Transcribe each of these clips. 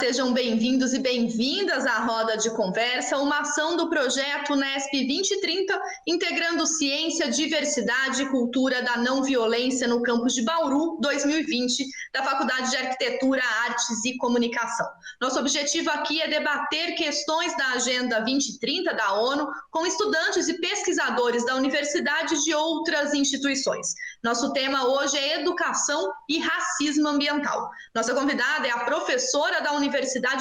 sejam bem-vindos e bem-vindas à Roda de Conversa, uma ação do projeto Unesp 2030, integrando ciência, diversidade e cultura da não violência no campus de Bauru 2020, da Faculdade de Arquitetura, Artes e Comunicação. Nosso objetivo aqui é debater questões da Agenda 2030 da ONU com estudantes e pesquisadores da universidade e de outras instituições. Nosso tema hoje é educação e racismo ambiental. Nossa convidada é a professora da Universidade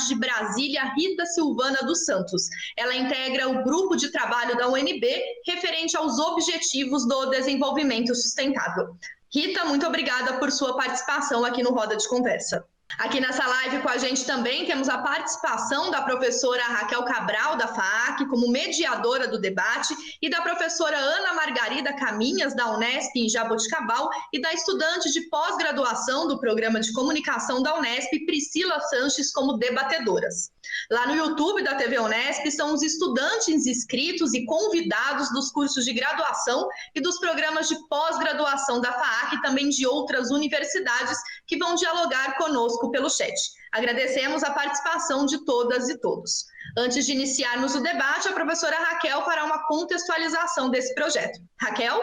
de Brasília, Rita Silvana dos Santos. Ela integra o grupo de trabalho da UNB referente aos Objetivos do Desenvolvimento Sustentável. Rita, muito obrigada por sua participação aqui no Roda de Conversa. Aqui nessa live com a gente também temos a participação da professora Raquel Cabral, da FAAC, como mediadora do debate, e da professora Ana Margarida Caminhas, da Unesp, em Jaboticabal, e da estudante de pós-graduação do Programa de Comunicação da Unesp, Priscila Sanches, como debatedoras. Lá no YouTube da TV Unesp são os estudantes inscritos e convidados dos cursos de graduação e dos programas de pós-graduação da FAAC e também de outras universidades que vão dialogar conosco pelo chat. Agradecemos a participação de todas e todos. Antes de iniciarmos o debate, a professora Raquel fará uma contextualização desse projeto. Raquel?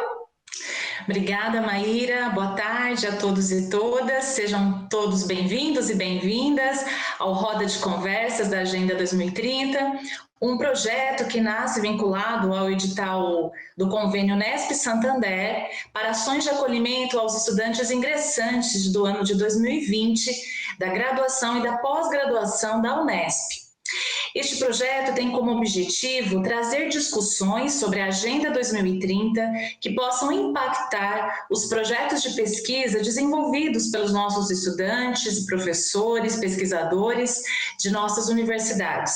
Obrigada, Maíra. Boa tarde a todos e todas. Sejam todos bem-vindos e bem-vindas ao Roda de Conversas da Agenda 2030, um projeto que nasce vinculado ao edital do Convênio Unesp Santander para ações de acolhimento aos estudantes ingressantes do ano de 2020 da graduação e da pós-graduação da Unesp. Este projeto tem como objetivo trazer discussões sobre a Agenda 2030 que possam impactar os projetos de pesquisa desenvolvidos pelos nossos estudantes, professores, pesquisadores de nossas universidades,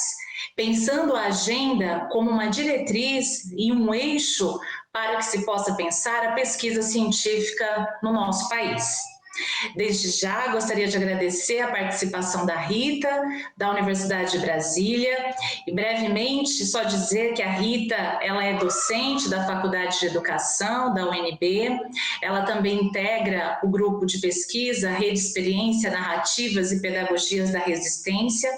pensando a agenda como uma diretriz e um eixo para que se possa pensar a pesquisa científica no nosso país. Desde já, gostaria de agradecer a participação da Rita, da Universidade de Brasília, e brevemente só dizer que a Rita, ela é docente da Faculdade de Educação, da UNB, ela também integra o grupo de pesquisa Rede Experiência, Narrativas e Pedagogias da Resistência,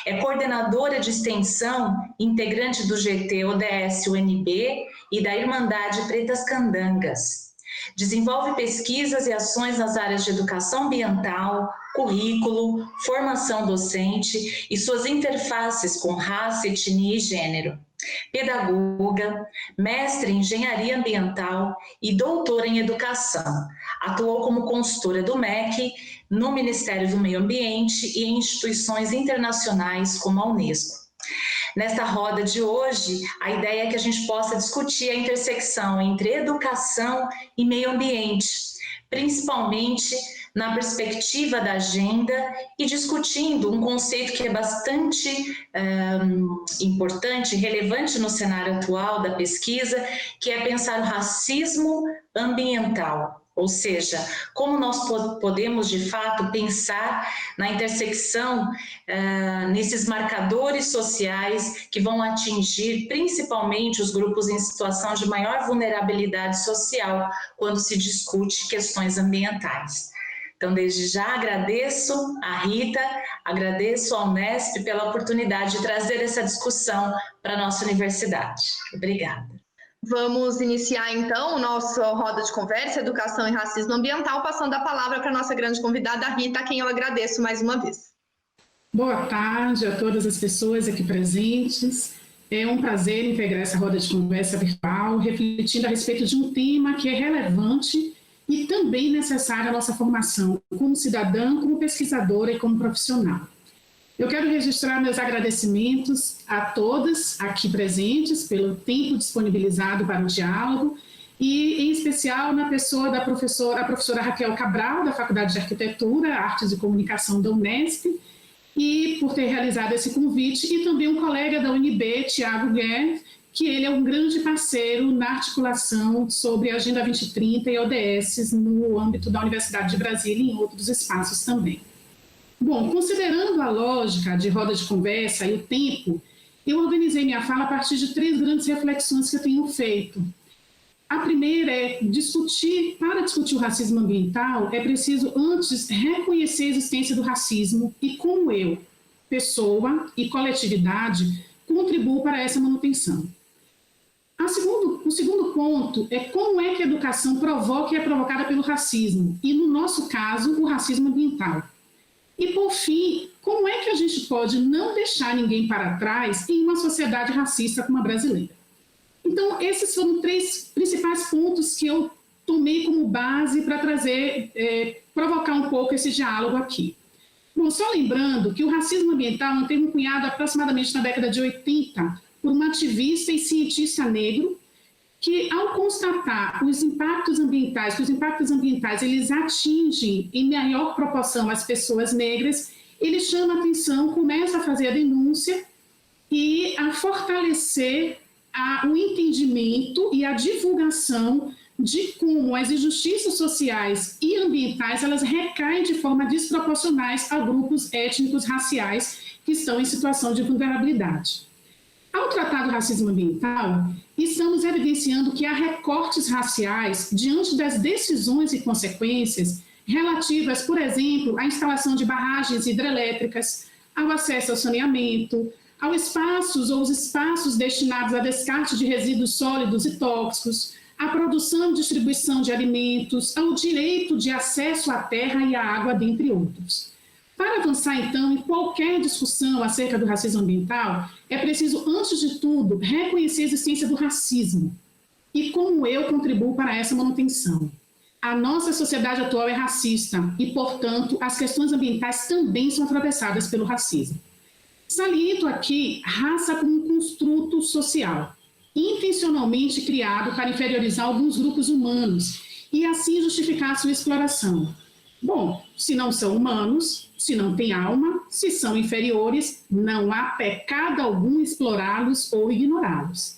é coordenadora de extensão, integrante do GT ODS UNB e da Irmandade Pretas Candangas. Desenvolve pesquisas e ações nas áreas de educação ambiental, currículo, formação docente e suas interfaces com raça, etnia e gênero. Pedagoga, mestre em engenharia ambiental e doutora em educação. Atuou como consultora do MEC, no Ministério do Meio Ambiente e em instituições internacionais como a Unesco. Nesta roda de hoje, a ideia é que a gente possa discutir a intersecção entre educação e meio ambiente, principalmente na perspectiva da agenda e discutindo um conceito que é bastante importante e relevante no cenário atual da pesquisa, que é pensar o racismo ambiental. Ou seja, como nós podemos, de fato, pensar na intersecção nesses marcadores sociais que vão atingir principalmente os grupos em situação de maior vulnerabilidade social quando se discute questões ambientais. Então, desde já, agradeço a Rita, agradeço ao Unesp pela oportunidade de trazer essa discussão para a nossa universidade. Obrigada. Vamos iniciar, então, o nosso Roda de Conversa, Educação e Racismo Ambiental, passando a palavra para a nossa grande convidada, a Rita, a quem eu agradeço mais uma vez. Boa tarde a todas as pessoas aqui presentes. É um prazer integrar essa roda de conversa virtual, refletindo a respeito de um tema que é relevante e também necessário à nossa formação como cidadã, como pesquisadora e como profissional. Eu quero registrar meus agradecimentos a todas aqui presentes pelo tempo disponibilizado para o diálogo e, em especial, na pessoa da professora Raquel Cabral, da Faculdade de Arquitetura, Artes e Comunicação da Unesp, e por ter realizado esse convite, e também um colega da UNB, Tiago Guerre, que ele é um grande parceiro na articulação sobre a Agenda 2030 e ODS no âmbito da Universidade de Brasília e em outros espaços também. Bom, considerando a lógica de roda de conversa e o tempo, eu organizei minha fala a partir de 3 grandes reflexões que eu tenho feito. A primeira é para discutir o racismo ambiental, é preciso antes reconhecer a existência do racismo e como eu, pessoa e coletividade contribuam para essa manutenção. O segundo ponto é como é que a educação provoca e é provocada pelo racismo, e no nosso caso, o racismo ambiental. E por fim, como é que a gente pode não deixar ninguém para trás em uma sociedade racista como a brasileira? Então, esses foram 3 principais pontos que eu tomei como base para provocar um pouco esse diálogo aqui. Bom, só lembrando que o racismo ambiental é um termo cunhado aproximadamente na década de 80 por um ativista e cientista negro que, ao constatar os impactos ambientais, que os impactos ambientais eles atingem em maior proporção as pessoas negras, ele chama a atenção, começa a fazer a denúncia e a fortalecer o entendimento e a divulgação de como as injustiças sociais e ambientais elas recaem de forma desproporcionais a grupos étnicos raciais que estão em situação de vulnerabilidade. Ao tratar do racismo ambiental, estamos evidenciando que há recortes raciais diante das decisões e consequências relativas, por exemplo, à instalação de barragens hidrelétricas, ao acesso ao saneamento, aos espaços destinados a descarte de resíduos sólidos e tóxicos, à produção e distribuição de alimentos, ao direito de acesso à terra e à água, dentre outros. Para avançar, então, em qualquer discussão acerca do racismo ambiental, é preciso, antes de tudo, reconhecer a existência do racismo e como eu contribuo para essa manutenção. A nossa sociedade atual é racista e, portanto, as questões ambientais também são atravessadas pelo racismo. Saliento aqui raça como um construto social, intencionalmente criado para inferiorizar alguns grupos humanos e assim justificar sua exploração. Bom, se não são humanos, se não têm alma, se são inferiores, não há pecado algum explorá-los ou ignorá-los.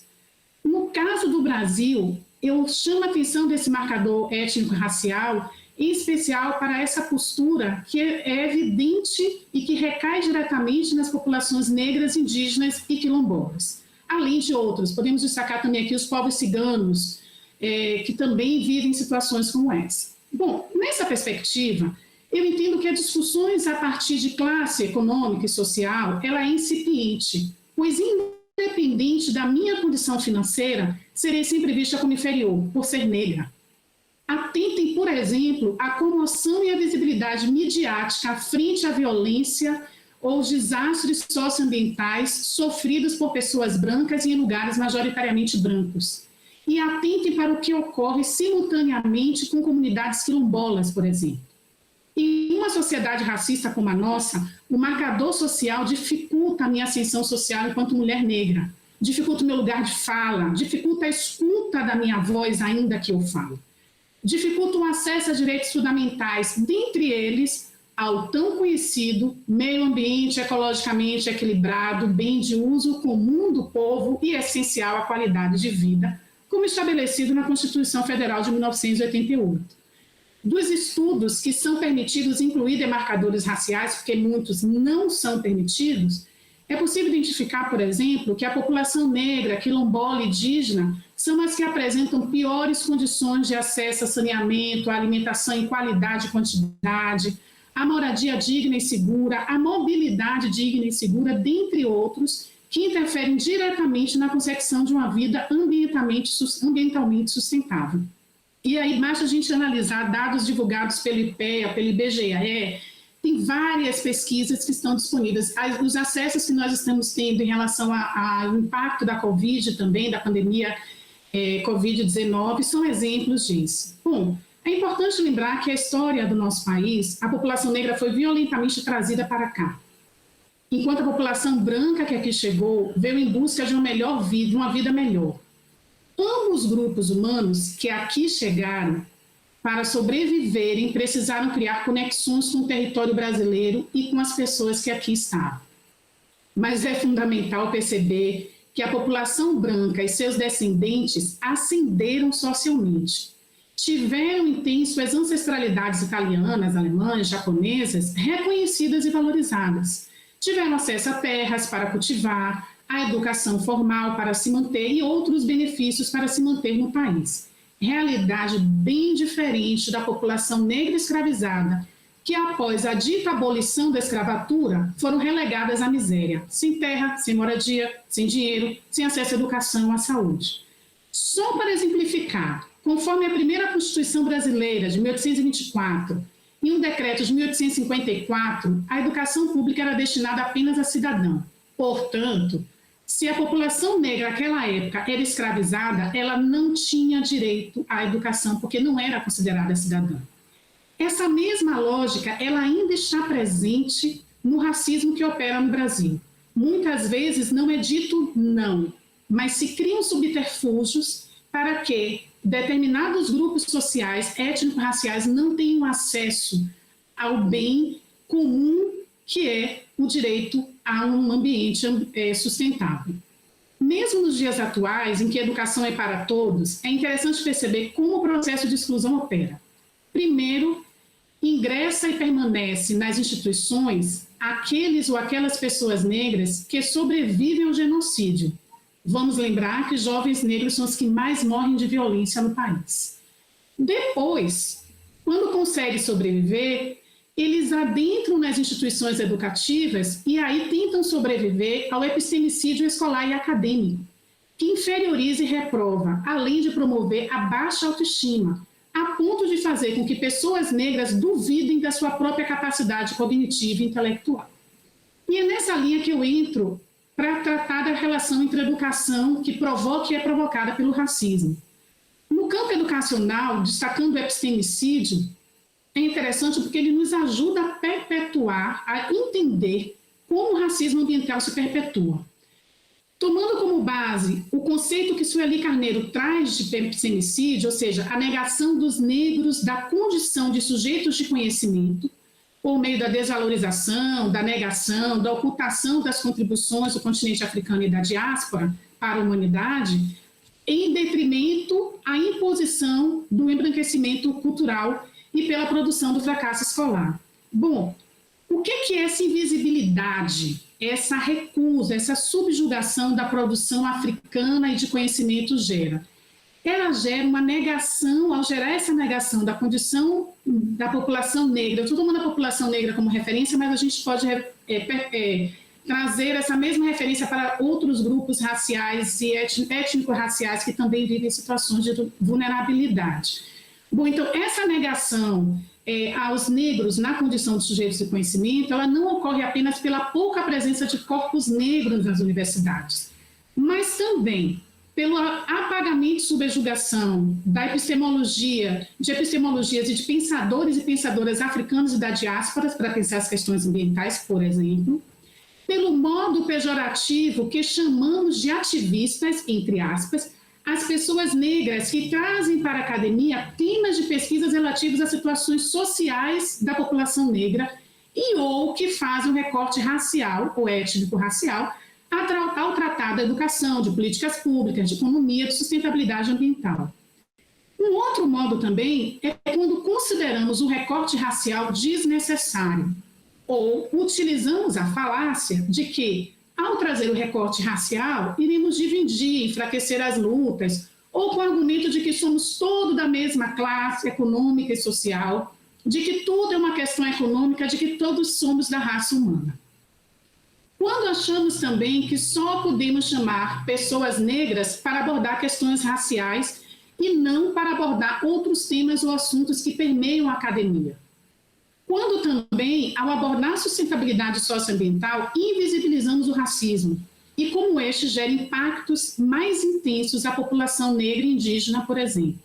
No caso do Brasil, eu chamo a atenção desse marcador étnico-racial, em especial para essa postura que é evidente e que recai diretamente nas populações negras, indígenas e quilombolas. Além de outros, podemos destacar também aqui os povos ciganos, que também vivem situações como essa. Bom, nessa perspectiva, eu entendo que as discussões a partir de classe econômica e social, ela é incipiente, pois independente da minha condição financeira, serei sempre vista como inferior, por ser negra. Atentem, por exemplo, à comoção e à visibilidade midiática frente à violência ou desastres socioambientais sofridos por pessoas brancas e em lugares majoritariamente brancos. E atentem para o que ocorre simultaneamente com comunidades quilombolas, por exemplo. Em uma sociedade racista como a nossa, o marcador social dificulta a minha ascensão social enquanto mulher negra, dificulta o meu lugar de fala, dificulta a escuta da minha voz, ainda que eu falo. Dificulta o acesso a direitos fundamentais, dentre eles ao tão conhecido meio ambiente ecologicamente equilibrado, bem de uso comum do povo e essencial à qualidade de vida, como estabelecido na Constituição Federal de 1988. Dos estudos que são permitidos incluir demarcadores raciais, porque muitos não são permitidos, é possível identificar, por exemplo, que a população negra, quilombola e indígena são as que apresentam piores condições de acesso a saneamento, a alimentação em qualidade e quantidade, a moradia digna e segura, a mobilidade digna e segura, dentre outros, que interferem diretamente na concepção de uma vida ambientalmente sustentável. E aí basta a gente analisar dados divulgados pelo IPEA, pelo IBGE, tem várias pesquisas que estão disponíveis. Os acessos que nós estamos tendo em relação ao impacto da Covid também, da pandemia Covid-19, são exemplos disso. Bom, é importante lembrar que a história do nosso país, a população negra foi violentamente trazida para cá. Enquanto a população branca que aqui chegou veio em busca de uma melhor vida, uma vida melhor. Ambos os grupos humanos que aqui chegaram, para sobreviverem, precisaram criar conexões com o território brasileiro e com as pessoas que aqui estavam. Mas é fundamental perceber que a população branca e seus descendentes ascenderam socialmente. Tiveram, então, suas ancestralidades italianas, alemãs, japonesas, reconhecidas e valorizadas. Tiveram acesso a terras para cultivar, a educação formal para se manter e outros benefícios para se manter no país. Realidade bem diferente da população negra escravizada, que após a dita abolição da escravatura foram relegadas à miséria, sem terra, sem moradia, sem dinheiro, sem acesso à educação, à saúde. Só para exemplificar, conforme a primeira Constituição brasileira de 1824 e um decreto de 1854, a educação pública era destinada apenas a cidadão. Portanto, se a população negra naquela época era escravizada, ela não tinha direito à educação, porque não era considerada cidadã. Essa mesma lógica, ela ainda está presente no racismo que opera no Brasil. Muitas vezes não é dito não, mas se criam subterfúgios para que determinados grupos sociais, étnico-raciais, não tenham acesso ao bem comum que é o direito a um ambiente sustentável. Mesmo nos dias atuais, em que a educação é para todos, é interessante perceber como o processo de exclusão opera. Primeiro, ingressa e permanece nas instituições aqueles ou aquelas pessoas negras que sobrevivem ao genocídio. Vamos lembrar que jovens negros são os que mais morrem de violência no país. Depois, quando conseguem sobreviver, eles adentram nas instituições educativas e aí tentam sobreviver ao epistemicídio escolar e acadêmico, que inferioriza e reprova, além de promover a baixa autoestima, a ponto de fazer com que pessoas negras duvidem da sua própria capacidade cognitiva e intelectual. E é nessa linha que eu entro para tratar da relação entre a educação que provoca e é provocada pelo racismo. No campo educacional, destacando o epistemicídio, é interessante porque ele nos ajuda a perpetuar, a entender como o racismo ambiental se perpetua. Tomando como base o conceito que Sueli Carneiro traz de epistemicídio, ou seja, a negação dos negros da condição de sujeitos de conhecimento, por meio da desvalorização, da negação, da ocultação das contribuições do continente africano e da diáspora para a humanidade, em detrimento à imposição do embranquecimento cultural e pela produção do fracasso escolar. Bom, o que é essa invisibilidade, essa recusa, essa subjugação da produção africana e de conhecimento gera? Ela gera uma negação, ao gerar essa negação da condição da população negra, eu estou tomando a população negra como referência, mas a gente pode trazer essa mesma referência para outros grupos raciais e étnico-raciais que também vivem situações de vulnerabilidade. Bom, então, essa negação aos negros na condição de sujeitos de conhecimento, ela não ocorre apenas pela pouca presença de corpos negros nas universidades, mas também pelo apagamento e subjugação da epistemologia, de epistemologias e de pensadores e pensadoras africanos e da diáspora para pensar as questões ambientais, por exemplo, pelo modo pejorativo que chamamos de ativistas, entre aspas, as pessoas negras que trazem para a academia temas de pesquisas relativos a situações sociais da população negra e ou que fazem um recorte racial ou étnico-racial ao tratar da educação, de políticas públicas, de economia, de sustentabilidade ambiental. Um outro modo também é quando consideramos o recorte racial desnecessário ou utilizamos a falácia de que, ao trazer o recorte racial, iremos dividir, enfraquecer as lutas, ou com o argumento de que somos todos da mesma classe econômica e social, de que tudo é uma questão econômica, de que todos somos da raça humana. Quando achamos também que só podemos chamar pessoas negras para abordar questões raciais e não para abordar outros temas ou assuntos que permeiam a academia. Quando também, ao abordar a sustentabilidade socioambiental, invisibilizamos o racismo e como este gera impactos mais intensos à população negra e indígena, por exemplo.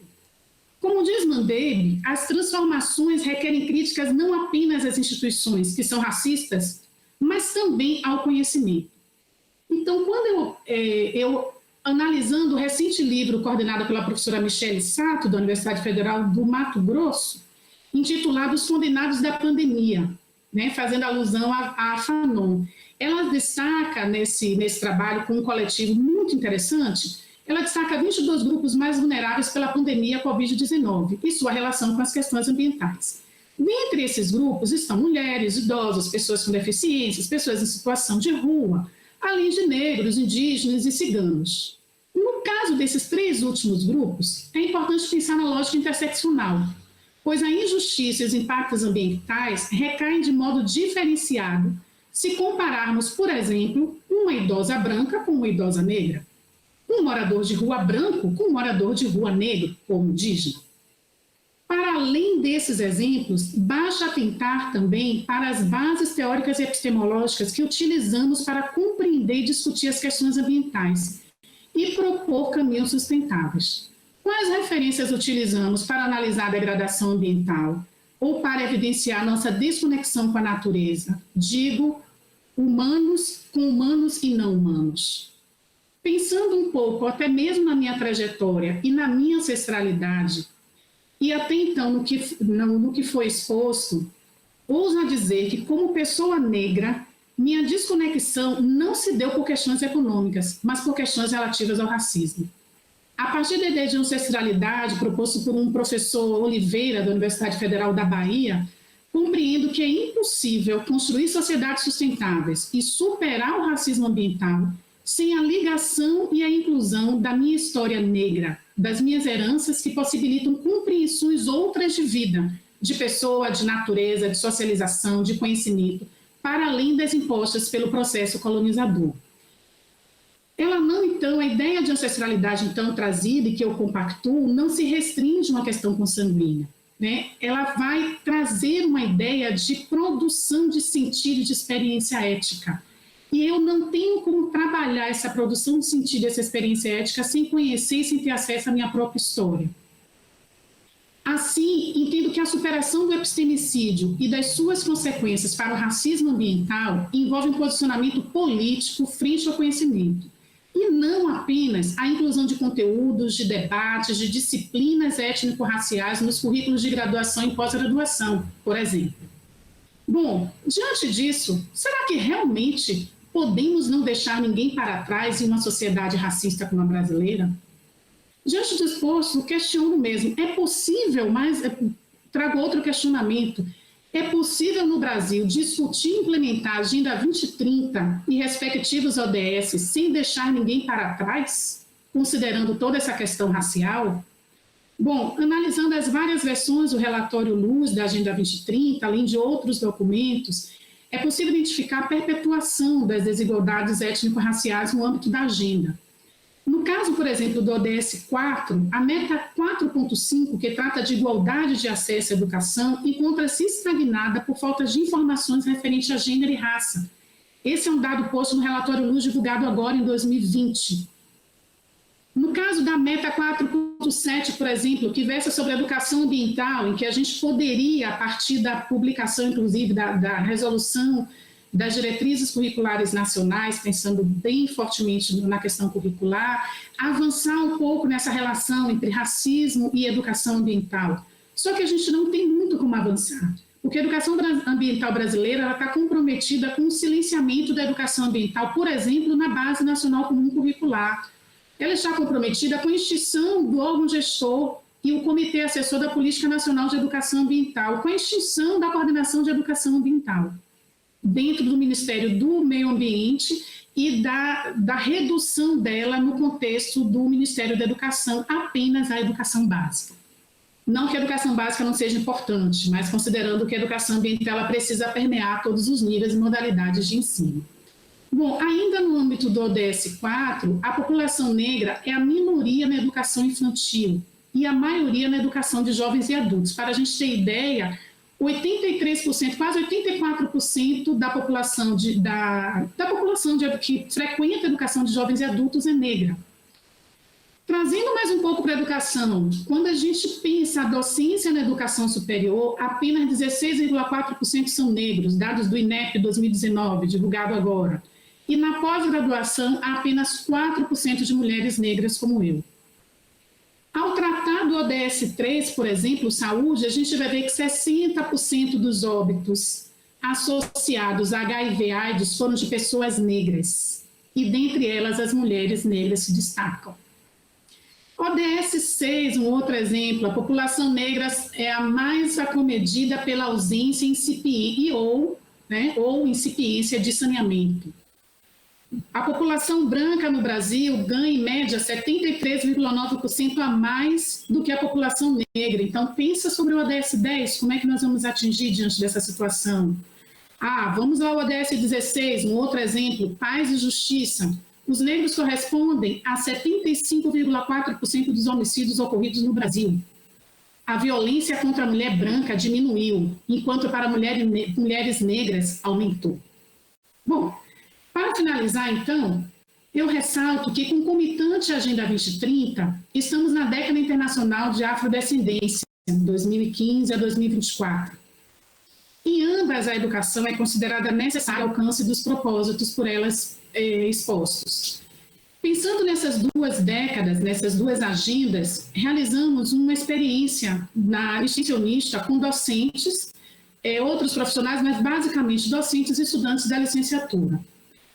Como diz Mandebe, as transformações requerem críticas não apenas às instituições que são racistas, mas também ao conhecimento. Então, quando eu analisando o recente livro coordenado pela professora Michele Sato, da Universidade Federal do Mato Grosso, intitulado Os Condenados da Pandemia, né, fazendo alusão à Fanon, ela destaca nesse trabalho com um coletivo muito interessante, ela destaca 22 grupos mais vulneráveis pela pandemia Covid-19 e sua relação com as questões ambientais. Dentre esses grupos estão mulheres, idosos, pessoas com deficiências, pessoas em situação de rua, além de negros, indígenas e ciganos. No caso desses três últimos grupos, é importante pensar na lógica interseccional, pois a injustiça e os impactos ambientais recaem de modo diferenciado se compararmos, por exemplo, uma idosa branca com uma idosa negra, um morador de rua branco com um morador de rua negro ou indígena. Para além desses exemplos, basta atentar também para as bases teóricas e epistemológicas que utilizamos para compreender e discutir as questões ambientais e propor caminhos sustentáveis. Quais referências utilizamos para analisar a degradação ambiental ou para evidenciar nossa desconexão com a natureza? Digo, humanos com humanos e não humanos. Pensando um pouco, até mesmo na minha trajetória e na minha ancestralidade, e até então no que foi exposto, ouso dizer que, como pessoa negra, minha desconexão não se deu por questões econômicas, mas por questões relativas ao racismo. A partir da ideia de ancestralidade, proposto por um professor Oliveira, da Universidade Federal da Bahia, compreendo que é impossível construir sociedades sustentáveis e superar o racismo ambiental sem a ligação e a inclusão da minha história negra, das minhas heranças que possibilitam compreensões outras de vida, de pessoa, de natureza, de socialização, de conhecimento, para além das impostas pelo processo colonizador. A ideia de ancestralidade, então, trazida e que eu compactuo, não se restringe a uma questão consanguínea, né? Ela vai trazer uma ideia de produção de sentido e de experiência ética. E eu não tenho como trabalhar essa produção de sentido, essa experiência ética, sem conhecer e sem ter acesso à minha própria história. Assim, entendo que a superação do epistemicídio e das suas consequências para o racismo ambiental envolve um posicionamento político frente ao conhecimento, e não apenas a inclusão de conteúdos, de debates, de disciplinas étnico-raciais nos currículos de graduação e pós-graduação, por exemplo. Bom, diante disso, será que realmente podemos não deixar ninguém para trás em uma sociedade racista como a brasileira? Diante do exposto, questiono mesmo, é possível, mas trago outro questionamento, é possível no Brasil discutir e implementar a Agenda 2030 e respectivos ODS sem deixar ninguém para trás, considerando toda essa questão racial? Bom, analisando as várias versões do relatório Luz da Agenda 2030, além de outros documentos, é possível identificar a perpetuação das desigualdades étnico-raciais no âmbito da agenda. No caso, por exemplo, do ODS 4, a meta 4.5, que trata de igualdade de acesso à educação, encontra-se estagnada por falta de informações referentes a gênero e raça. Esse é um dado posto no relatório Luz divulgado agora em 2020. No caso da meta 4.7, por exemplo, que versa sobre a educação ambiental, em que a gente poderia, a partir da publicação, inclusive, da resolução das diretrizes curriculares nacionais, pensando bem fortemente na questão curricular, avançar um pouco nessa relação entre racismo e educação ambiental. Só que a gente não tem muito como avançar, porque a educação ambiental brasileira está comprometida com o silenciamento da educação ambiental, por exemplo, na Base Nacional Comum Curricular. Ela está comprometida com a extinção do órgão gestor e o Comitê Assessor da Política Nacional de Educação Ambiental, com a extinção da Coordenação de Educação Ambiental, dentro do Ministério do Meio Ambiente e da redução dela no contexto do Ministério da Educação, apenas a educação básica. Não que a educação básica não seja importante, mas considerando que a educação ambiental ela precisa permear todos os níveis e modalidades de ensino. Bom, ainda no âmbito do ODS 4, a população negra é a minoria na educação infantil e a maioria na educação de jovens e adultos. Para a gente ter ideia, 83%, quase 84% da população que frequenta a educação de jovens e adultos é negra. Trazendo mais um pouco para a educação, quando a gente pensa a docência na educação superior, apenas 16,4% são negros, dados do INEP 2019, divulgado agora. E na pós-graduação, há apenas 4% de mulheres negras como eu. Ao tratar do ODS 3, por exemplo, saúde, a gente vai ver que 60% dos óbitos associados a HIV/AIDS foram de pessoas negras. E dentre elas, as mulheres negras se destacam. ODS 6, um outro exemplo, a população negra é a mais acomedida pela ausência ou incipiência de saneamento. A população branca no Brasil ganha, em média, 73,9% a mais do que a população negra. Então, pensa sobre o ODS 10, como é que nós vamos atingir diante dessa situação? Vamos ao ODS 16, um outro exemplo, paz e justiça. Os negros correspondem a 75,4% dos homicídios ocorridos no Brasil. A violência contra a mulher branca diminuiu, enquanto para mulheres negras aumentou. Bom, para finalizar, então, eu ressalto que, concomitante à Agenda 2030, estamos na década internacional de afrodescendência, 2015 a 2024. Em ambas, a educação é considerada necessária ao alcance dos propósitos por elas expostos. Pensando nessas duas décadas, nessas duas agendas, realizamos uma experiência na extensionista com docentes, outros profissionais, mas basicamente docentes e estudantes da licenciatura.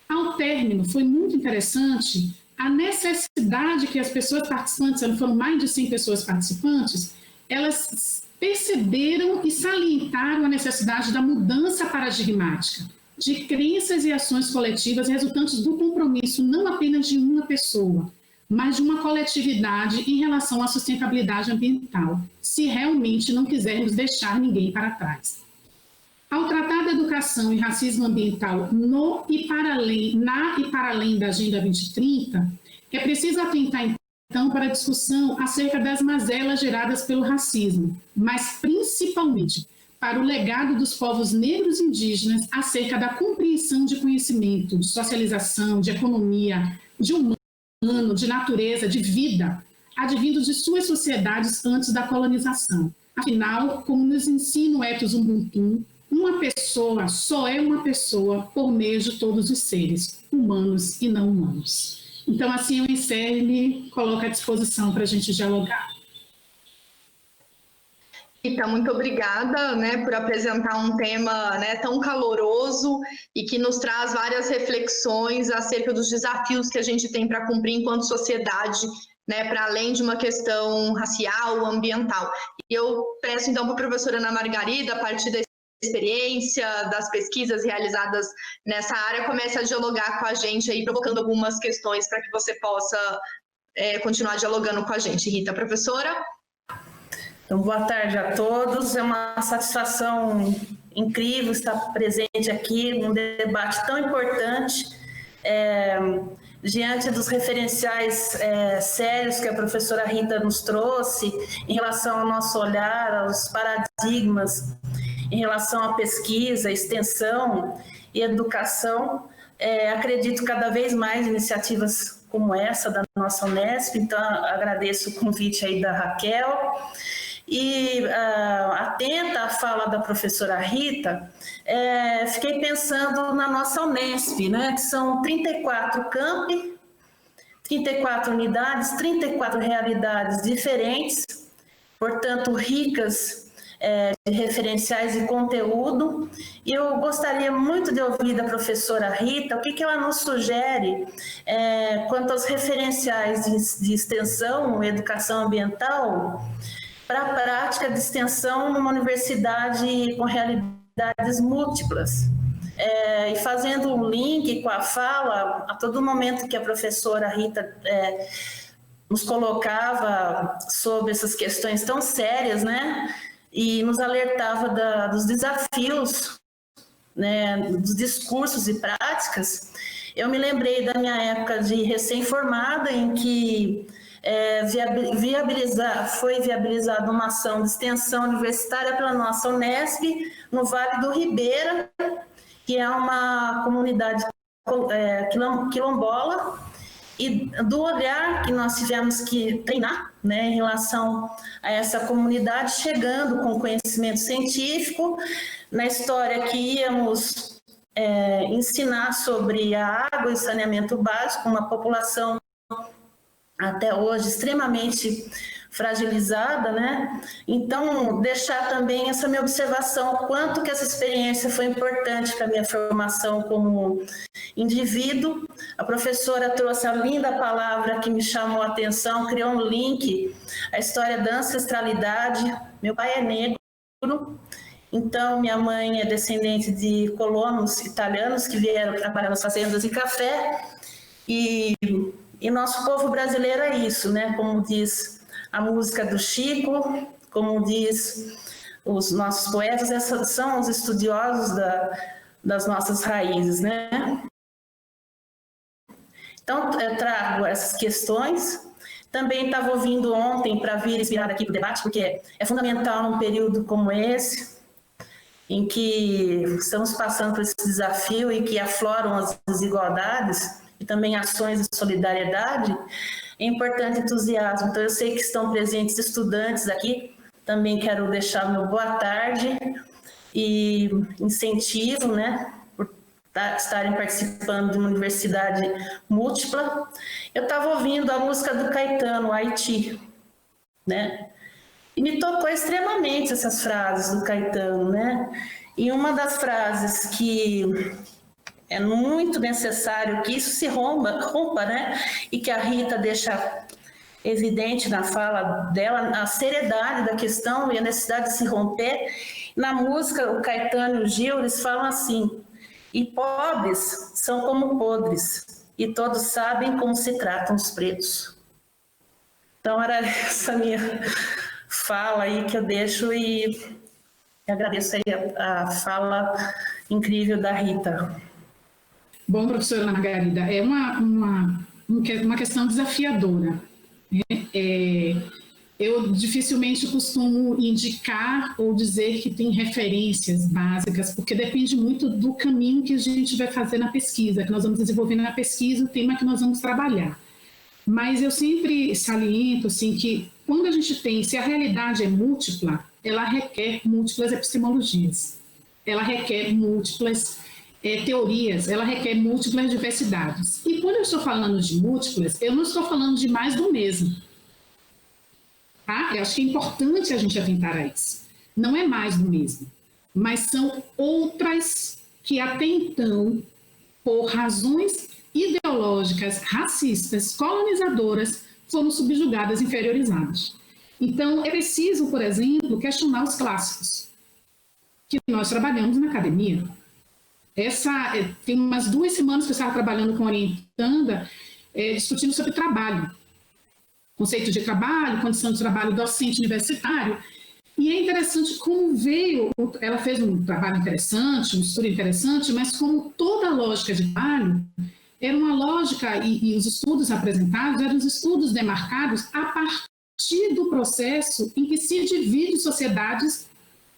Ao término, foi muito interessante a necessidade que as pessoas participantes, foram mais de 100 pessoas participantes, elas perceberam e salientaram a necessidade da mudança paradigmática, de crenças e ações coletivas resultantes do compromisso não apenas de uma pessoa, mas de uma coletividade em relação à sustentabilidade ambiental, se realmente não quisermos deixar ninguém para trás. Ao tratar da educação e racismo ambiental na e para além da Agenda 2030, é preciso atentar, então, para a discussão acerca das mazelas geradas pelo racismo, mas principalmente para o legado dos povos negros e indígenas acerca da compreensão de conhecimento, de socialização, de economia, de humano, de natureza, de vida, advindos de suas sociedades antes da colonização. Afinal, como nos ensina o ethos Ubuntu, uma pessoa só é uma pessoa por meio de todos os seres, humanos e não humanos. Então, assim, eu encerro e me coloco à disposição para a gente dialogar. Rita, muito obrigada, por apresentar um tema, tão caloroso e que nos traz várias reflexões acerca dos desafios que a gente tem para cumprir enquanto sociedade, para além de uma questão racial, ambiental. E eu peço, então, para a professora Ana Margarida, a partir da experiência, das pesquisas realizadas nessa área, comece a dialogar com a gente, aí, provocando algumas questões para que você possa continuar dialogando com a gente. Rita, professora? Então, boa tarde a todos. É uma satisfação incrível estar presente aqui num debate tão importante, diante dos referenciais sérios que a professora Rita nos trouxe em relação ao nosso olhar, aos paradigmas, em relação à pesquisa, extensão e educação. Acredito cada vez mais em iniciativas como essa da nossa Unesp, então agradeço o convite aí da Raquel. E atenta à fala da professora Rita, fiquei pensando na nossa Unesp, que são 34 campi, 34 unidades, 34 realidades diferentes, portanto ricas de referenciais e conteúdo. E eu gostaria muito de ouvir da professora Rita o que ela nos sugere quanto aos referenciais de extensão, educação ambiental, para a prática de extensão numa universidade com realidades múltiplas. E fazendo um link com a fala, a todo momento que a professora Rita nos colocava sobre essas questões tão sérias, e nos alertava dos desafios, dos discursos e práticas, eu me lembrei da minha época de recém-formada, em que foi viabilizada uma ação de extensão universitária pela nossa Unesp, no Vale do Ribeira, que é uma comunidade quilombola, e do olhar que nós tivemos que treinar, em relação a essa comunidade, chegando com conhecimento científico, na história que íamos ensinar sobre a água e saneamento básico, uma população até hoje extremamente fragilizada, Então, deixar também essa minha observação, quanto que essa experiência foi importante para a minha formação como indivíduo. A professora trouxe a linda palavra que me chamou a atenção, criou um link, a história da ancestralidade. Meu pai é negro Então, minha mãe é descendente de colonos italianos que vieram trabalhar nas fazendas de café. E nosso povo brasileiro é isso, né? Como diz a música do Chico, como diz os nossos poetas, são os estudiosos das nossas raízes, né? Então, eu trago essas questões. Também estava ouvindo ontem para vir inspirada aqui para o debate, porque é fundamental num período como esse, em que estamos passando por esse desafio e que afloram as desigualdades e também ações de solidariedade, é importante entusiasmo. Então, eu sei que estão presentes estudantes aqui, também quero deixar meu boa tarde e incentivo, né, por estarem participando de uma universidade múltipla. Eu estava ouvindo a música do Caetano, Haiti, né? E me tocou extremamente essas frases do Caetano, né? E uma das frases que é muito necessário que isso se rompa, né? E que a Rita deixa evidente na fala dela, a seriedade da questão e a necessidade de se romper. Na música, o Caetano e o Gil, eles falam assim: e pobres são como podres, e todos sabem como se tratam os pretos. Então, era essa minha fala aí que eu deixo e agradeço aí a fala incrível da Rita. Bom, professora Margarida, é uma questão desafiadora. Eu dificilmente costumo indicar ou dizer que tem referências básicas, porque depende muito do caminho que a gente vai fazer na pesquisa, que nós vamos desenvolver na pesquisa, o tema que nós vamos trabalhar. Mas eu sempre saliento assim, que quando a gente tem, se a realidade é múltipla, ela requer múltiplas epistemologias, ela requer múltiplas teorias, ela requer múltiplas diversidades. E quando eu estou falando de múltiplas, eu não estou falando de mais do mesmo. Tá? Eu acho que é importante a gente atentar a isso. Não é mais do mesmo, mas são outras que até então, por razões ideológicas, racistas, colonizadoras, foram subjugadas, inferiorizadas. Então, é preciso, por exemplo, questionar os clássicos, que nós trabalhamos na academia. Tem umas 2 semanas que eu estava trabalhando com a orientanda, discutindo sobre trabalho. Conceito de trabalho, condição de trabalho docente universitário. E é interessante como veio, ela fez um trabalho interessante, um estudo interessante, mas como toda a lógica de trabalho, era uma lógica, e os estudos apresentados eram os estudos demarcados a partir do processo em que se divide sociedades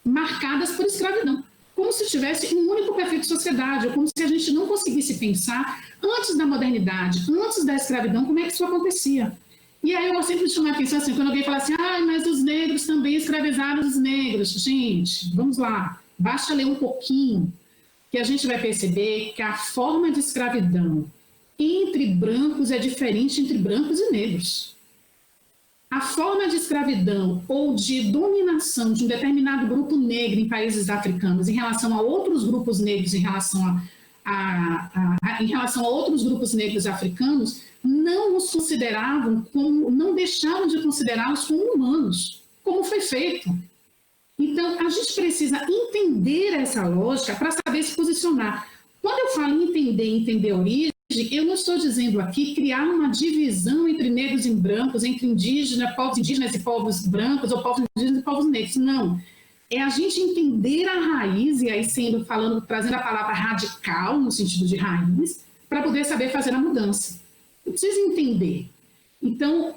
marcadas por escravidão. Como se tivesse um único perfil de sociedade, ou como se a gente não conseguisse pensar, antes da modernidade, antes da escravidão, como é que isso acontecia. E aí eu sempre chamo a atenção assim, quando alguém fala assim, mas os negros também escravizaram os negros. Gente, vamos lá, basta ler um pouquinho, que a gente vai perceber que a forma de escravidão entre brancos é diferente entre brancos e negros. A forma de escravidão ou de dominação de um determinado grupo negro em países africanos em relação a outros grupos negros, em relação a outros grupos negros africanos, não os consideravam como, não deixavam de considerá-los como humanos, como foi feito. Então, a gente precisa entender essa lógica para saber se posicionar. Quando eu falo em entender a origem, eu não estou dizendo aqui criar uma divisão entre negros e brancos, entre povos indígenas e povos brancos, ou povos indígenas e povos negros. Não. É a gente entender a raiz, e aí trazendo a palavra radical, no sentido de raiz, para poder saber fazer a mudança. Eu preciso entender. Então,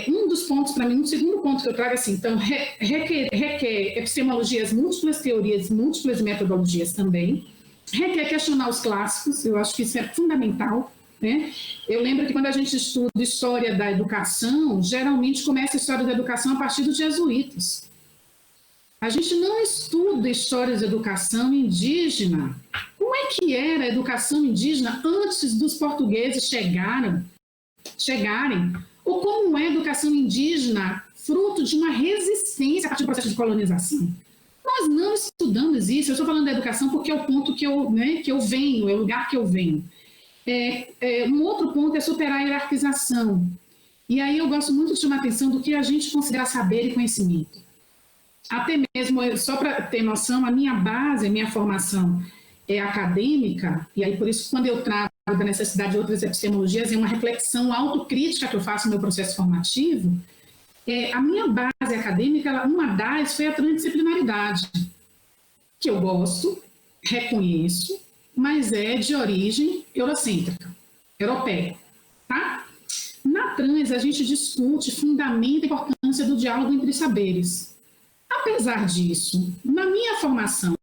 um dos pontos, para mim, um segundo ponto que eu trago assim, então, requer epistemologias múltiplas, teorias múltiplas e metodologias também, requer questionar os clássicos, eu acho que isso é fundamental, né? Eu lembro que quando a gente estuda história da educação, geralmente começa a história da educação a partir dos jesuítas. A gente não estuda história da educação indígena. Como é que era a educação indígena antes dos portugueses chegarem? Ou como é a educação indígena fruto de uma resistência a partir do processo de colonização? Nós não estudamos isso. Eu estou falando da educação porque é o ponto que eu venho, é o lugar que eu venho. Um outro ponto é superar a hierarquização. E aí eu gosto muito de chamar a atenção do que a gente considera saber e conhecimento. até mesmo, só para ter noção, a minha base, a minha formação é acadêmica, e aí por isso quando eu trago da necessidade de outras epistemologias, é uma reflexão autocrítica que eu faço no meu processo formativo. A minha base acadêmica, uma das foi a transdisciplinaridade, que eu gosto, reconheço, mas é de origem eurocêntrica, europeia, tá? Na trans, a gente discute, fundamenta a importância do diálogo entre saberes. Apesar disso, na minha formação,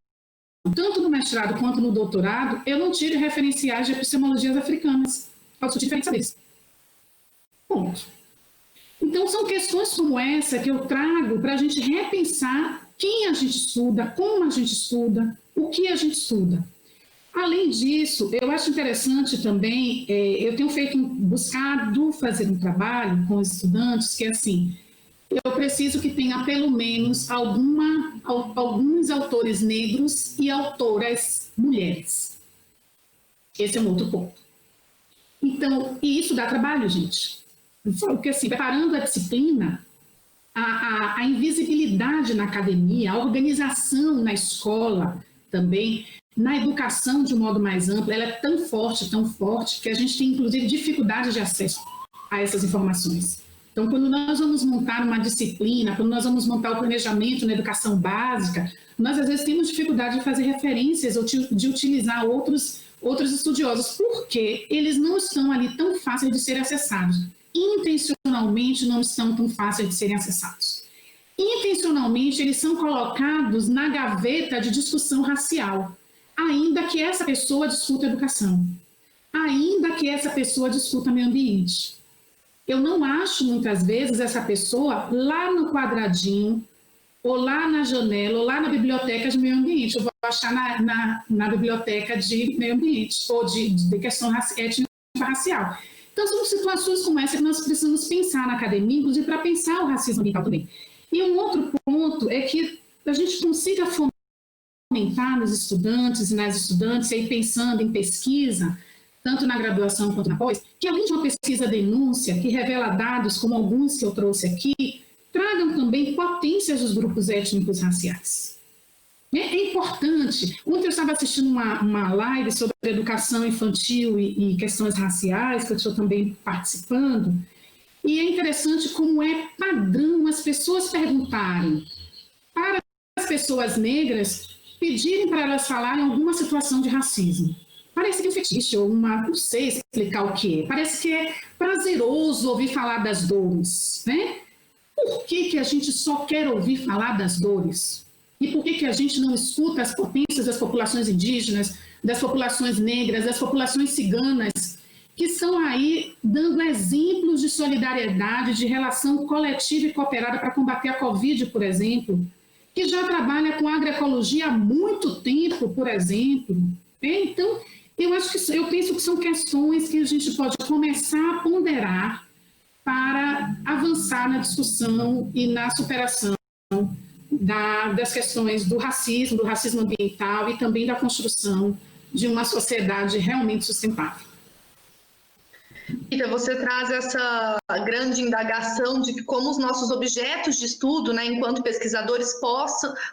tanto no mestrado quanto no doutorado, eu não tive referenciais de epistemologias africanas para discutir diferentes saberes. Ponto. Então, são questões como essa que eu trago para a gente repensar quem a gente estuda, como a gente estuda, o que a gente estuda. Além disso, eu acho interessante também, eu tenho buscado fazer um trabalho com os estudantes que, assim, eu preciso que tenha pelo menos alguns autores negros e autoras mulheres. Esse é um outro ponto. Então, e isso dá trabalho, gente. Porque, assim, preparando a disciplina, a invisibilidade na academia, a organização na escola também, na educação de um modo mais amplo, ela é tão forte, que a gente tem, inclusive, dificuldade de acesso a essas informações. Então, quando nós vamos montar uma disciplina, quando nós vamos montar o planejamento na educação básica, nós, às vezes, temos dificuldade de fazer referências ou de utilizar outros estudiosos, porque eles não estão ali tão fáceis de serem acessados. Intencionalmente não estão tão fáceis de serem acessados. Intencionalmente, eles são colocados na gaveta de discussão racial, ainda que essa pessoa discuta educação, ainda que essa pessoa discuta meio ambiente. Eu não acho, muitas vezes, essa pessoa lá no quadradinho, ou lá na janela, ou lá na biblioteca de meio ambiente. Eu vou achar na biblioteca de meio ambiente, ou de questão étnico-racial. Então, são situações como essa que nós precisamos pensar na academia, inclusive para pensar o racismo ambiental também. E um outro ponto é que a gente consiga fomentar nos estudantes e nas estudantes, aí pensando em pesquisa, tanto na graduação quanto na pós, que além de uma pesquisa denúncia, que revela dados como alguns que eu trouxe aqui, tragam também potências dos grupos étnicos raciais. É importante. Ontem eu estava assistindo uma live sobre educação infantil e questões raciais, que eu estou também participando, e é interessante como é padrão as pessoas perguntarem para as pessoas negras, pedirem para elas falarem alguma situação de racismo. Parece que é um fetiche, ou não sei explicar o que é. Parece que é prazeroso ouvir falar das dores, né? Por que a gente só quer ouvir falar das dores? E por que a gente não escuta as potências das populações indígenas, das populações negras, das populações ciganas, que estão aí dando exemplos de solidariedade, de relação coletiva e cooperada para combater a Covid, por exemplo, que já trabalha com agroecologia há muito tempo, por exemplo. Então, eu penso que são questões que a gente pode começar a ponderar para avançar na discussão e na superação das questões do racismo ambiental e também da construção de uma sociedade realmente sustentável. Rita, você traz essa grande indagação de como os nossos objetos de estudo, né, enquanto pesquisadores,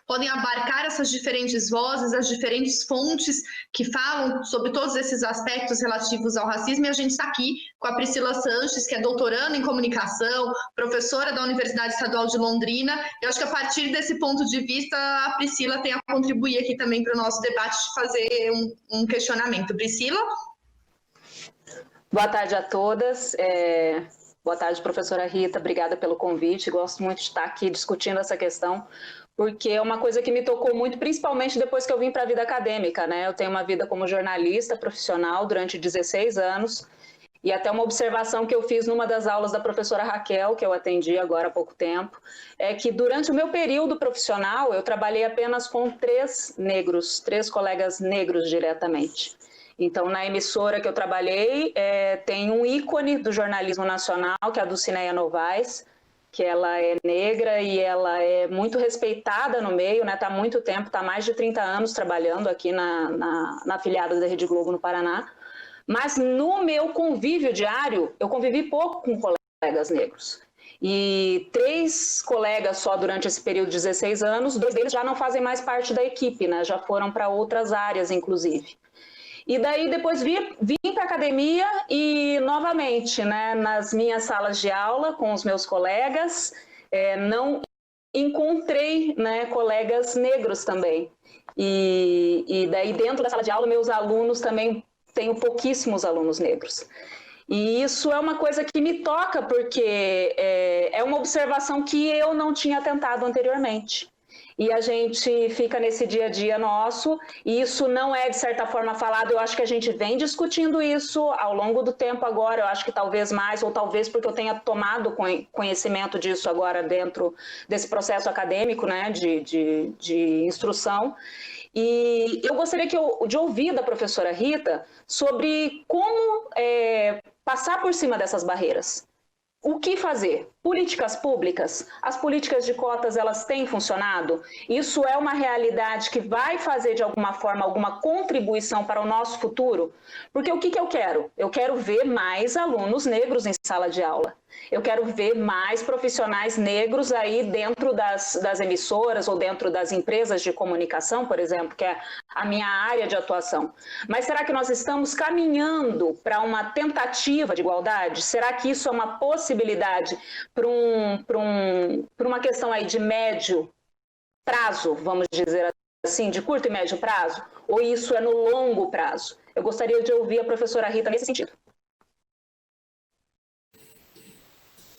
podem abarcar essas diferentes vozes, as diferentes fontes que falam sobre todos esses aspectos relativos ao racismo, e a gente está aqui com a Priscila Sanches, que é doutoranda em comunicação, professora da Universidade Estadual de Londrina. Eu acho que a partir desse ponto de vista, a Priscila tem a contribuir aqui também para o nosso debate, de fazer um questionamento. Priscila? Boa tarde a todas. Boa tarde, professora Rita. Obrigada pelo convite. Gosto muito de estar aqui discutindo essa questão, porque é uma coisa que me tocou muito, principalmente depois que eu vim para a vida acadêmica, né? Eu tenho uma vida como jornalista profissional durante 16 anos, e até uma observação que eu fiz numa das aulas da professora Raquel, que eu atendi agora há pouco tempo, é que durante o meu período profissional, eu trabalhei apenas com 3 colegas negros diretamente. Então, na emissora que eu trabalhei, tem um ícone do jornalismo nacional, que é a Dulcineia Novaes, que ela é negra e ela é muito respeitada no meio, né? Está há muito tempo, está há mais de 30 anos trabalhando aqui na afiliada da Rede Globo no Paraná. Mas no meu convívio diário, eu convivi pouco com colegas negros. E 3 colegas só durante esse período de 16 anos, 2 deles já não fazem mais parte da equipe, né? Já foram para outras áreas, inclusive. E daí depois vim para a academia e novamente, né, nas minhas salas de aula com os meus colegas, não encontrei, né, colegas negros também. E daí dentro da sala de aula meus alunos também, tenho pouquíssimos alunos negros. E isso é uma coisa que me toca porque é uma observação que eu não tinha tentado anteriormente. E a gente fica nesse dia a dia nosso, e isso não é, de certa forma, falado. Eu acho que a gente vem discutindo isso ao longo do tempo agora, eu acho que talvez mais, ou talvez porque eu tenha tomado conhecimento disso agora dentro desse processo acadêmico, né, de instrução. E eu gostaria de ouvir da professora Rita sobre como passar por cima dessas barreiras. O que fazer? Políticas públicas? As políticas de cotas, elas têm funcionado? Isso é uma realidade que vai fazer, de alguma forma, alguma contribuição para o nosso futuro? Porque o que eu quero? Eu quero ver mais alunos negros em sala de aula. Eu quero ver mais profissionais negros aí dentro das emissoras ou dentro das empresas de comunicação, por exemplo, que é a minha área de atuação. Mas será que nós estamos caminhando para uma tentativa de igualdade? Será que isso é uma possibilidade para uma questão aí de médio prazo, vamos dizer assim, de curto e médio prazo? Ou isso é no longo prazo? Eu gostaria de ouvir a professora Rita nesse sentido.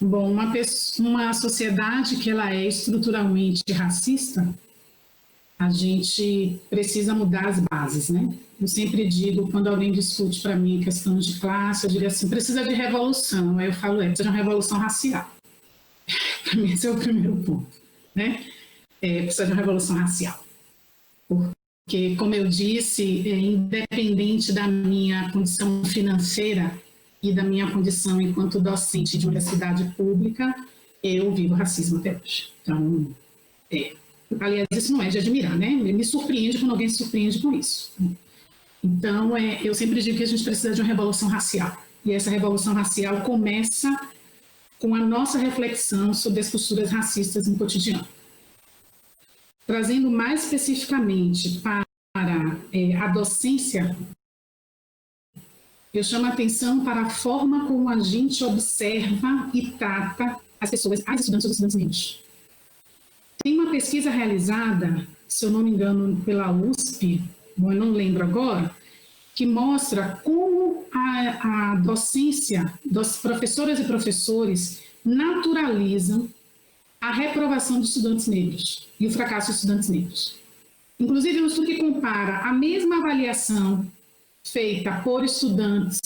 Bom, uma sociedade que ela é estruturalmente racista, a gente precisa mudar as bases, né? Eu sempre digo, quando alguém discute para mim questão de classe, eu diria assim, precisa de revolução. Aí eu falo, precisa de uma revolução racial. Para mim esse é o primeiro ponto, né? Precisa de uma revolução racial. Porque, como eu disse, independente da minha condição financeira, e da minha condição enquanto docente de universidade pública, eu vivo racismo até hoje. Então, aliás, isso não é de admirar, né? Me surpreende quando alguém se surpreende com isso. Então, eu sempre digo que a gente precisa de uma revolução racial. E essa revolução racial começa com a nossa reflexão sobre as posturas racistas no cotidiano. Trazendo mais especificamente para a docência, eu chamo a atenção para a forma como a gente observa e trata as pessoas, as estudantes ou estudantes negros. Tem uma pesquisa realizada, se eu não me engano, pela USP, bom, eu não lembro agora, que mostra como a docência dos professoras e professores naturalizam a reprovação de estudantes negros e o fracasso de estudantes negros. Inclusive, um estudo que compara a mesma avaliação feita por estudantes,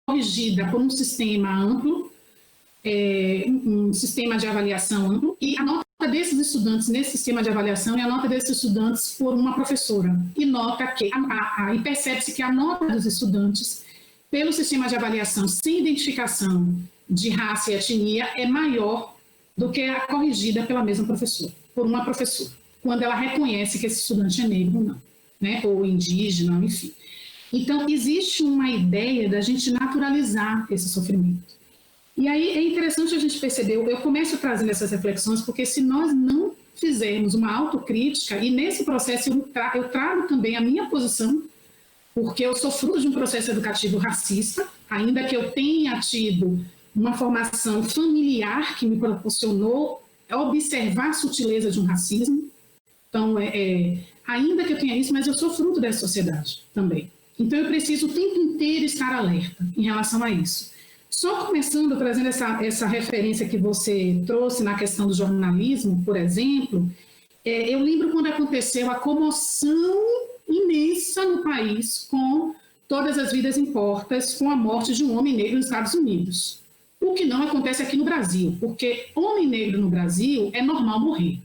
corrigida por um sistema amplo, um sistema de avaliação amplo, e a nota desses estudantes nesse sistema de avaliação e a nota desses estudantes por uma professora. E nota que, e percebe-se que a nota dos estudantes, pelo sistema de avaliação sem identificação de raça e etnia, é maior do que a corrigida pela mesma professora, por uma professora, quando ela reconhece que esse estudante é negro ou não, né? Ou indígena, enfim. Então, existe uma ideia da gente naturalizar esse sofrimento. E aí é interessante a gente perceber, eu começo trazendo essas reflexões, porque se nós não fizermos uma autocrítica, e nesse processo eu trago também a minha posição, porque eu sou fruto de um processo educativo racista, ainda que eu tenha tido uma formação familiar que me proporcionou observar a sutileza de um racismo. Então, ainda que eu tenha isso, mas eu sou fruto dessa sociedade também. Então, eu preciso o tempo inteiro estar alerta em relação a isso. Só começando, trazendo essa referência que você trouxe na questão do jornalismo, por exemplo, eu lembro quando aconteceu a comoção imensa no país com Todas as Vidas Importam, com a morte de um homem negro nos Estados Unidos. O que não acontece aqui no Brasil, porque homem negro no Brasil é normal morrer.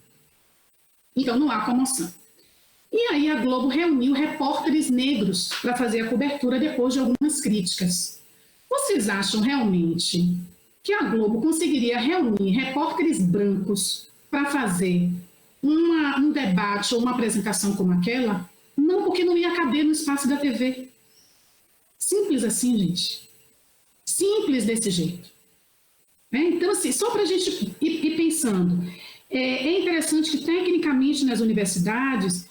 Então, não há comoção. E aí a Globo reuniu repórteres negros para fazer a cobertura depois de algumas críticas. Vocês acham realmente que a Globo conseguiria reunir repórteres brancos para fazer um debate ou uma apresentação como aquela? Não, porque não ia caber no espaço da TV. Simples assim, gente. Simples desse jeito. Então, assim, só para a gente ir pensando, é interessante que, tecnicamente, nas universidades,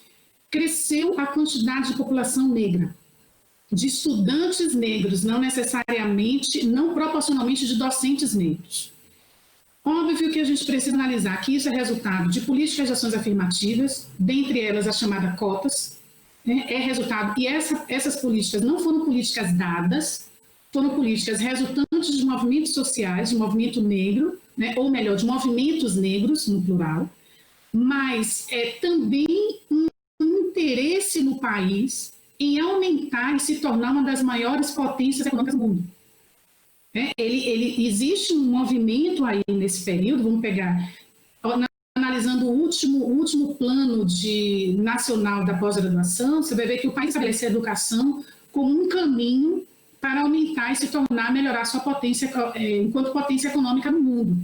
cresceu a quantidade de população negra, de estudantes negros, não necessariamente, não proporcionalmente de docentes negros. Óbvio que a gente precisa analisar que isso é resultado de políticas de ações afirmativas, dentre elas a chamada cotas, é resultado, e essas políticas não foram políticas dadas, foram políticas resultantes de movimentos sociais, de movimento negro, ou melhor, de movimentos negros, no plural, mas também um interesse no país em aumentar e se tornar uma das maiores potências econômicas do mundo. Existe um movimento aí nesse período, vamos pegar, analisando o último plano nacional da pós-graduação, você vai ver que o país estabeleceu a educação como um caminho para aumentar e se tornar, melhorar sua potência enquanto potência econômica no mundo.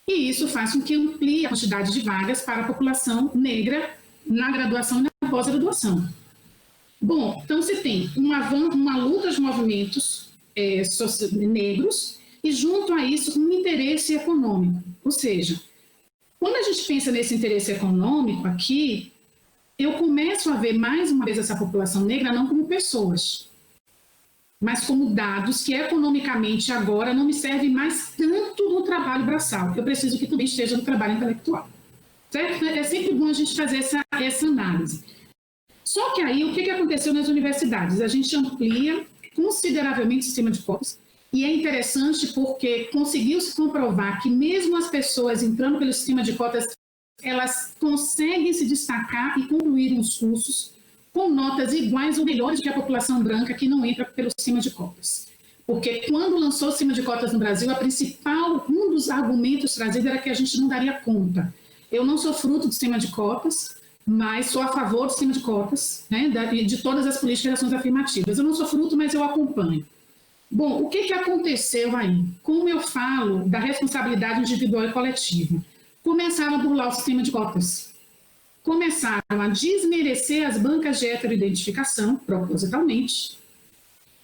E isso faz com que amplie a quantidade de vagas para a população negra na graduação e na pós-graduação. Bom, então você tem uma luta de movimentos negros e, junto a isso, um interesse econômico. Ou seja, quando a gente pensa nesse interesse econômico aqui, eu começo a ver mais uma vez essa população negra não como pessoas, mas como dados que economicamente agora não me servem mais tanto no trabalho braçal. Eu preciso que também esteja no trabalho intelectual. Certo? É sempre bom a gente fazer essa análise. Só que aí, o que aconteceu nas universidades? A gente amplia consideravelmente o sistema de cotas, e é interessante porque conseguiu-se comprovar que mesmo as pessoas entrando pelo sistema de cotas, elas conseguem se destacar e concluir os cursos com notas iguais ou melhores que a população branca que não entra pelo sistema de cotas. Porque quando lançou o sistema de cotas no Brasil, um dos argumentos trazidos era que a gente não daria conta. Eu não sou fruto do sistema de cotas, mas sou a favor do sistema de cotas, de todas as políticas de ações afirmativas. Eu não sou fruto, mas eu acompanho. Bom, o que aconteceu aí? Como eu falo da responsabilidade individual e coletiva? Começaram a burlar o sistema de cotas. Começaram a desmerecer as bancas de heteroidentificação, propositalmente,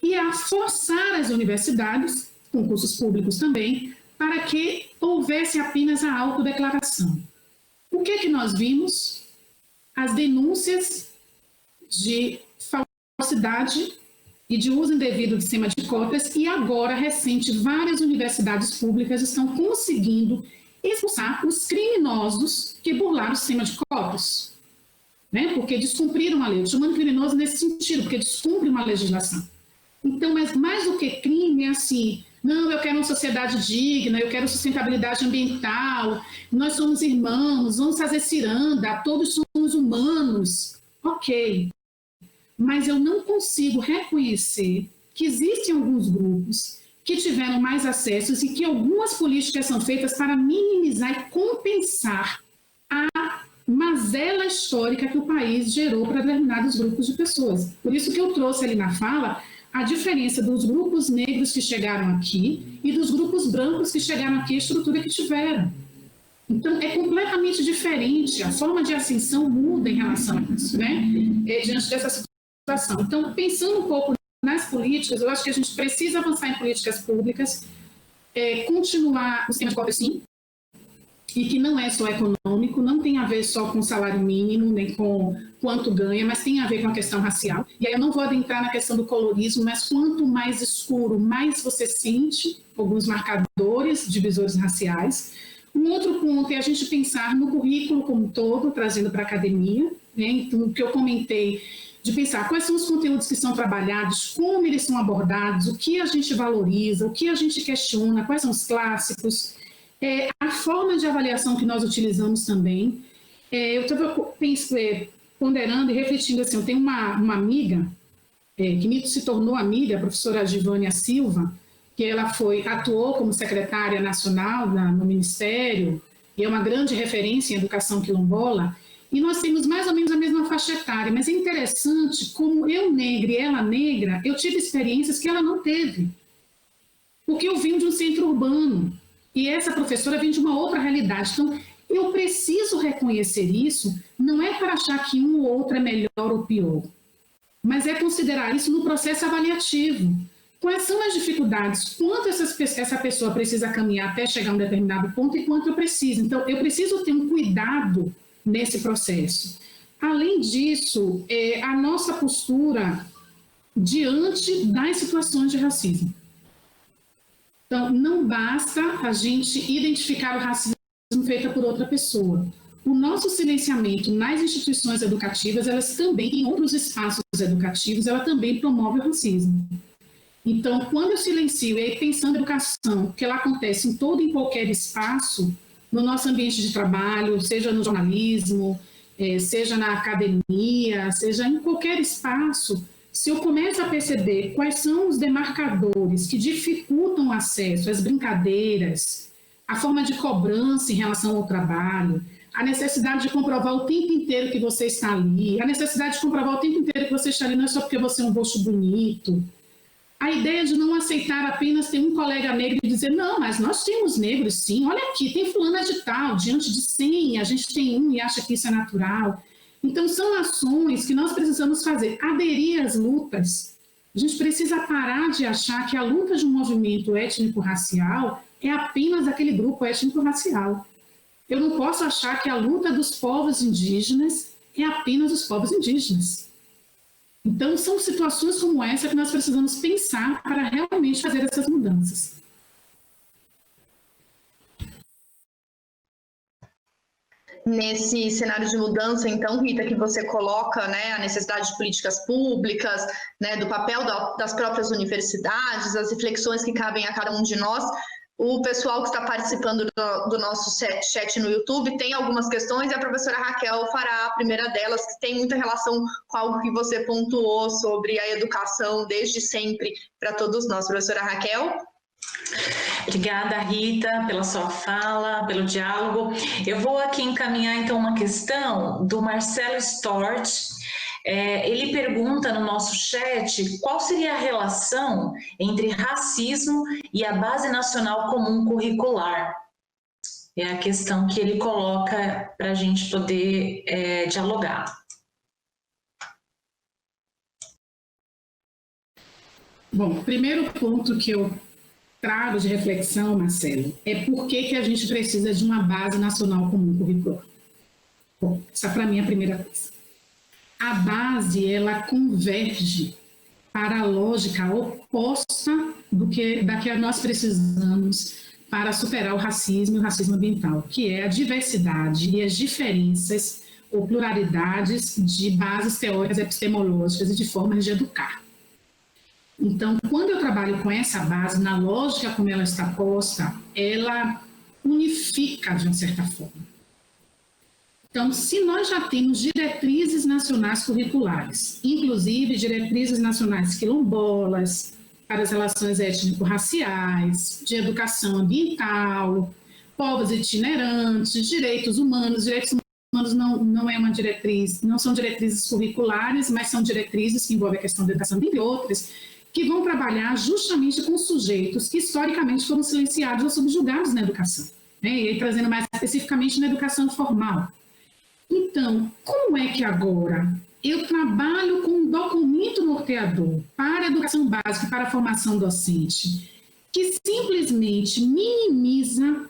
e a forçar as universidades, concursos públicos também, para que houvesse apenas a autodeclaração. O que nós vimos? As denúncias de falsidade e de uso indevido do sistema de cotas, e agora, recente, várias universidades públicas estão conseguindo expulsar os criminosos que burlaram o sistema de cotas, porque descumpriram a lei. Estou chamando criminoso nesse sentido, porque descumprem uma legislação. Então, mas mais do que crime, é assim, não, eu quero uma sociedade digna, eu quero sustentabilidade ambiental, nós somos irmãos, vamos fazer ciranda, todos somos humanos. Ok, mas eu não consigo reconhecer que existem alguns grupos que tiveram mais acessos e que algumas políticas são feitas para minimizar e compensar a mazela histórica que o país gerou para determinados grupos de pessoas. Por isso que eu trouxe ali na fala a diferença dos grupos negros que chegaram aqui e dos grupos brancos que chegaram aqui, a estrutura que tiveram. Então, é completamente diferente, a forma de ascensão muda em relação a isso, diante dessa situação. Então, pensando um pouco nas políticas, eu acho que a gente precisa avançar em políticas públicas, continuar o sistema de cotas, sim, e que não é só econômico, não tem a ver só com salário mínimo, nem com quanto ganha, mas tem a ver com a questão racial. E aí eu não vou adentrar na questão do colorismo, mas quanto mais escuro, mais você sente alguns marcadores divisores raciais. Um outro ponto é a gente pensar no currículo como um todo, trazendo para a academia, então, o que eu comentei, de pensar quais são os conteúdos que são trabalhados, como eles são abordados, o que a gente valoriza, o que a gente questiona, quais são os clássicos, a forma de avaliação que nós utilizamos também. Eu estava ponderando e refletindo assim, eu tenho uma amiga, que se tornou amiga, a professora Givânia Silva, que ela atuou como secretária nacional no Ministério, e é uma grande referência em educação quilombola, e nós temos mais ou menos a mesma faixa etária, mas é interessante como eu negra e ela negra, eu tive experiências que ela não teve, porque eu vim de um centro urbano, e essa professora vem de uma outra realidade. Então, eu preciso reconhecer isso, não é para achar que um ou outro é melhor ou pior, mas é considerar isso no processo avaliativo. quais são as dificuldades, quanto essa pessoa precisa caminhar até chegar a um determinado ponto e quanto eu preciso. Então, eu preciso ter um cuidado nesse processo. Além disso, a nossa postura diante das situações de racismo. Então, não basta a gente identificar o racismo feito por outra pessoa. O nosso silenciamento nas instituições educativas, elas também, em outros espaços educativos, ela também promove o racismo. Então, quando eu silencio, e aí pensando em educação, que ela acontece em todo e qualquer espaço, no nosso ambiente de trabalho, seja no jornalismo, seja na academia, seja em qualquer espaço, se eu começo a perceber quais são os demarcadores que dificultam o acesso, as brincadeiras, a forma de cobrança em relação ao trabalho, a necessidade de comprovar o tempo inteiro que você está ali, a necessidade de comprovar o tempo inteiro que você está ali não é só porque você é um rosto bonito, a ideia de não aceitar apenas ter um colega negro e dizer, não, mas nós temos negros sim, olha aqui, tem fulana de tal, diante de 100, a gente tem um e acha que isso é natural. Então, são ações que nós precisamos fazer, aderir às lutas. A gente precisa parar de achar que a luta de um movimento étnico-racial é apenas aquele grupo étnico-racial. Eu não posso achar que a luta dos povos indígenas é apenas os povos indígenas. Então, são situações como essa que nós precisamos pensar para realmente fazer essas mudanças. Nesse cenário de mudança, então, Rita, que você coloca, né, a necessidade de políticas públicas, né, do papel das próprias universidades, as reflexões que cabem a cada um de nós, o pessoal que está participando do nosso chat no YouTube tem algumas questões e a professora Raquel fará a primeira delas, que tem muita relação com algo que você pontuou sobre a educação desde sempre para todos nós. Professora Raquel? Obrigada, Rita, pela sua fala, pelo diálogo. Eu vou aqui encaminhar, então, uma questão do Marcelo Stort. Ele pergunta no nosso chat qual seria a relação entre racismo e a Base Nacional Comum Curricular. É a questão que ele coloca para a gente poder dialogar. Bom, o primeiro ponto que eu trago de reflexão, Marcelo, é por que a gente precisa de uma Base Nacional Comum Curricular. Bom, essa para mim é a primeira coisa. A base, ela converge para a lógica oposta da que nós precisamos para superar o racismo e o racismo ambiental, que é a diversidade e as diferenças ou pluralidades de bases teóricas epistemológicas e de formas de educar. Então, quando eu trabalho com essa base, na lógica como ela está posta, ela unifica de uma certa forma. Então, se nós já temos diretrizes nacionais curriculares, inclusive diretrizes nacionais quilombolas, para as relações étnico-raciais, de educação ambiental, povos itinerantes, direitos humanos não é uma diretriz, não são diretrizes curriculares, mas são diretrizes que envolvem a questão da educação, entre outras, que vão trabalhar justamente com sujeitos que historicamente foram silenciados ou subjugados na educação, né? E aí, trazendo mais especificamente na educação formal. Então, como é que agora eu trabalho com um documento norteador para a educação básica e para a formação docente, que simplesmente minimiza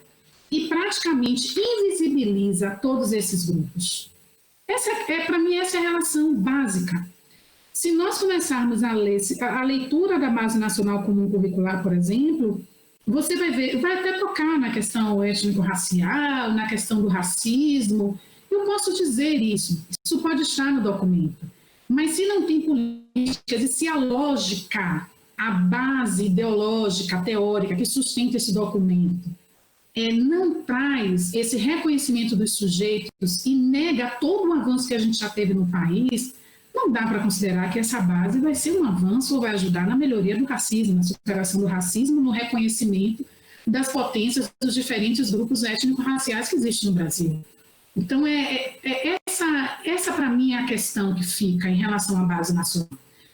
e praticamente invisibiliza todos esses grupos? Para mim, essa é a relação básica. Se nós começarmos a ler a leitura da Base Nacional Comum Curricular, por exemplo, você vai ver, vai até tocar na questão étnico-racial, na questão do racismo. Eu posso dizer isso pode estar no documento, mas se não tem políticas e se a lógica, a base ideológica, teórica que sustenta esse documento não traz esse reconhecimento dos sujeitos e nega todo o avanço que a gente já teve no país, não dá para considerar que essa base vai ser um avanço ou vai ajudar na melhoria do racismo, na superação do racismo, no reconhecimento das potências dos diferentes grupos étnico-raciais que existem no Brasil. Então, essa para mim é a questão que fica em relação à base nacional.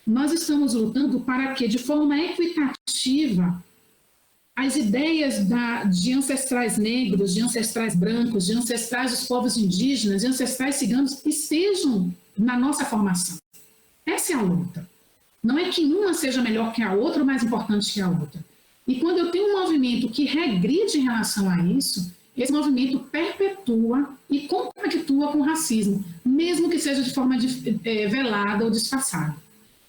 Nós estamos lutando para que, de forma equitativa, as ideias de ancestrais negros, de ancestrais brancos, de ancestrais dos povos indígenas, de ancestrais ciganos estejam na nossa formação. Essa é a luta. Não é que uma seja melhor que a outra ou mais importante que a outra. E quando eu tenho um movimento que regride em relação a isso, esse movimento perpetua e compactua com o racismo, mesmo que seja de forma velada ou disfarçada.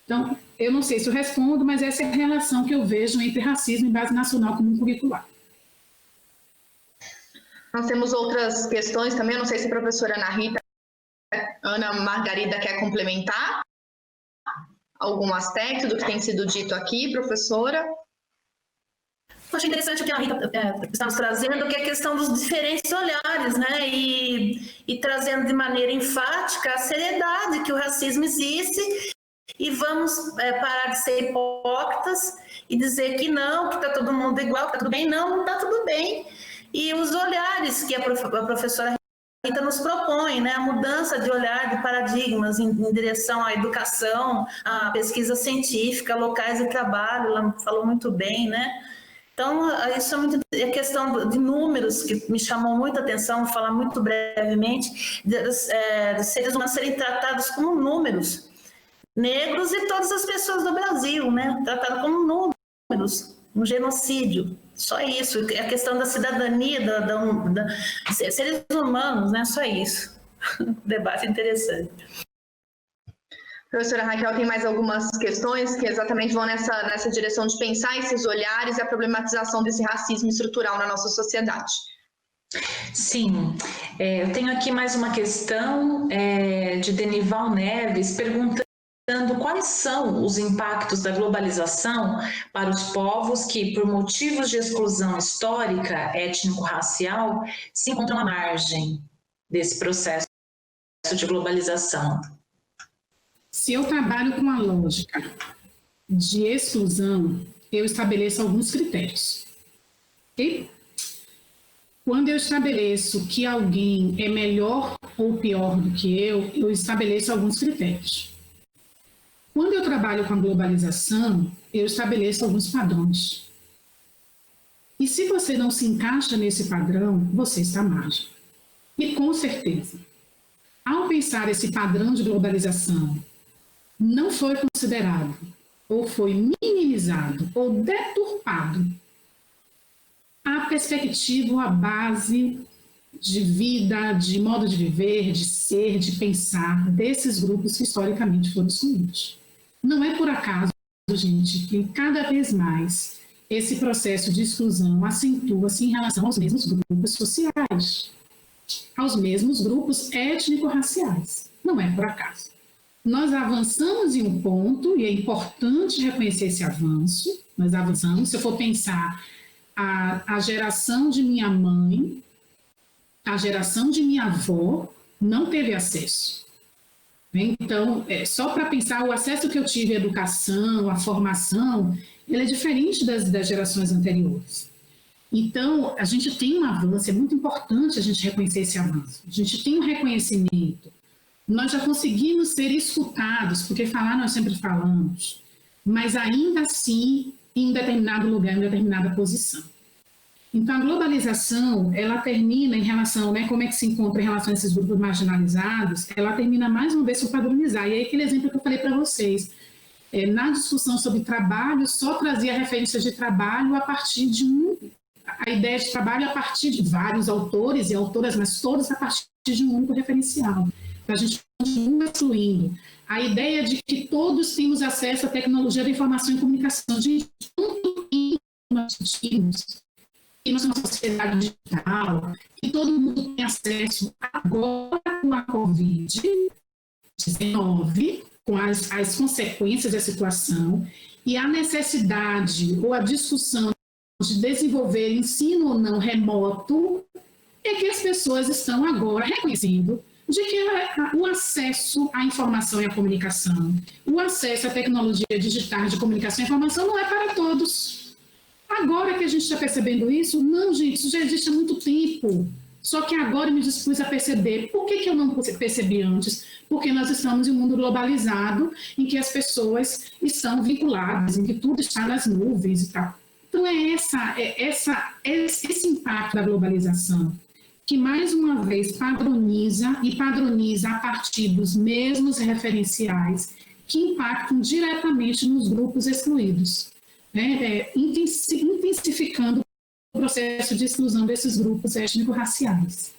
Então, eu não sei se eu respondo, mas essa é a relação que eu vejo entre racismo e base nacional comum curricular. Nós temos outras questões também, eu não sei se a professora Ana Margarida quer complementar algum aspecto do que tem sido dito aqui, professora? Eu achei interessante o que a Rita está nos trazendo, que é a questão dos diferentes olhares, né? E trazendo de maneira enfática a seriedade que o racismo existe, e vamos parar de ser hipócritas e dizer que não, que está todo mundo igual, que está tudo bem. Não está tudo bem. E os olhares que a professora Rita nos propõe, né? A mudança de olhar, de paradigmas em direção à educação, à pesquisa científica, locais de trabalho, ela falou muito bem, né? Então, isso é muito a questão de números, que me chamou muita atenção, vou falar muito brevemente, de seres humanos serem tratados como números, negros e todas as pessoas do Brasil, né? Tratados como números, um genocídio, só isso. A questão da cidadania, seres humanos, né? Só isso. Debate interessante. Professora Raquel, tem mais algumas questões que exatamente vão nessa direção de pensar esses olhares e a problematização desse racismo estrutural na nossa sociedade. Sim, eu tenho aqui mais uma questão de Denival Neves, perguntando quais são os impactos da globalização para os povos que, por motivos de exclusão histórica, étnico-racial, se encontram à margem desse processo de globalização. Se eu trabalho com a lógica de exclusão, eu estabeleço alguns critérios. Okay? Quando eu estabeleço que alguém é melhor ou pior do que eu estabeleço alguns critérios. Quando eu trabalho com a globalização, eu estabeleço alguns padrões. E se você não se encaixa nesse padrão, você está à margem. E com certeza, ao pensar esse padrão de globalização, não foi considerado, ou foi minimizado, ou deturpado a perspectiva ou a base de vida, de modo de viver, de ser, de pensar desses grupos que historicamente foram excluídos. Não é por acaso, gente, que cada vez mais esse processo de exclusão acentua-se em relação aos mesmos grupos sociais, aos mesmos grupos étnico-raciais. Não é por acaso. Nós avançamos em um ponto, e é importante reconhecer esse avanço, nós avançamos. Se eu for pensar a geração de minha mãe, a geração de minha avó não teve acesso. Então, só para pensar, o acesso que eu tive à educação, à formação, ele é diferente das gerações anteriores. Então, a gente tem um avanço, é muito importante a gente reconhecer esse avanço. A gente tem um reconhecimento. Nós já conseguimos ser escutados, porque falar nós sempre falamos, mas ainda assim, em determinado lugar, em determinada posição. Então, a globalização, ela termina em relação, né, como é que se encontra em relação a esses grupos marginalizados, ela termina mais uma vez por padronizar. E aí, aquele exemplo que eu falei para vocês, na discussão sobre trabalho, só trazia referência de trabalho a partir de a ideia de trabalho a partir de vários autores e autoras, mas todos a partir de um único referencial. A gente continua excluindo a ideia de que todos temos acesso à tecnologia da informação e comunicação. Gente, tudo que nós sentimos, que nós somos uma sociedade digital, que todo mundo tem acesso agora com a Covid-19, com as consequências da situação, e a necessidade ou a discussão de desenvolver ensino ou não remoto, é que as pessoas estão agora reconhecendo de que o acesso à informação e à comunicação, o acesso à tecnologia digital de comunicação e informação não é para todos. Agora que a gente está percebendo isso, não, gente, isso já existe há muito tempo. Só que agora eu me dispus a perceber. Por que eu não percebi antes? Porque nós estamos em um mundo globalizado, em que as pessoas estão vinculadas, em que tudo está nas nuvens e tal. Então esse impacto da globalização, que mais uma vez padroniza a partir dos mesmos referenciais que impactam diretamente nos grupos excluídos, né? Intensificando o processo de exclusão desses grupos étnico-raciais.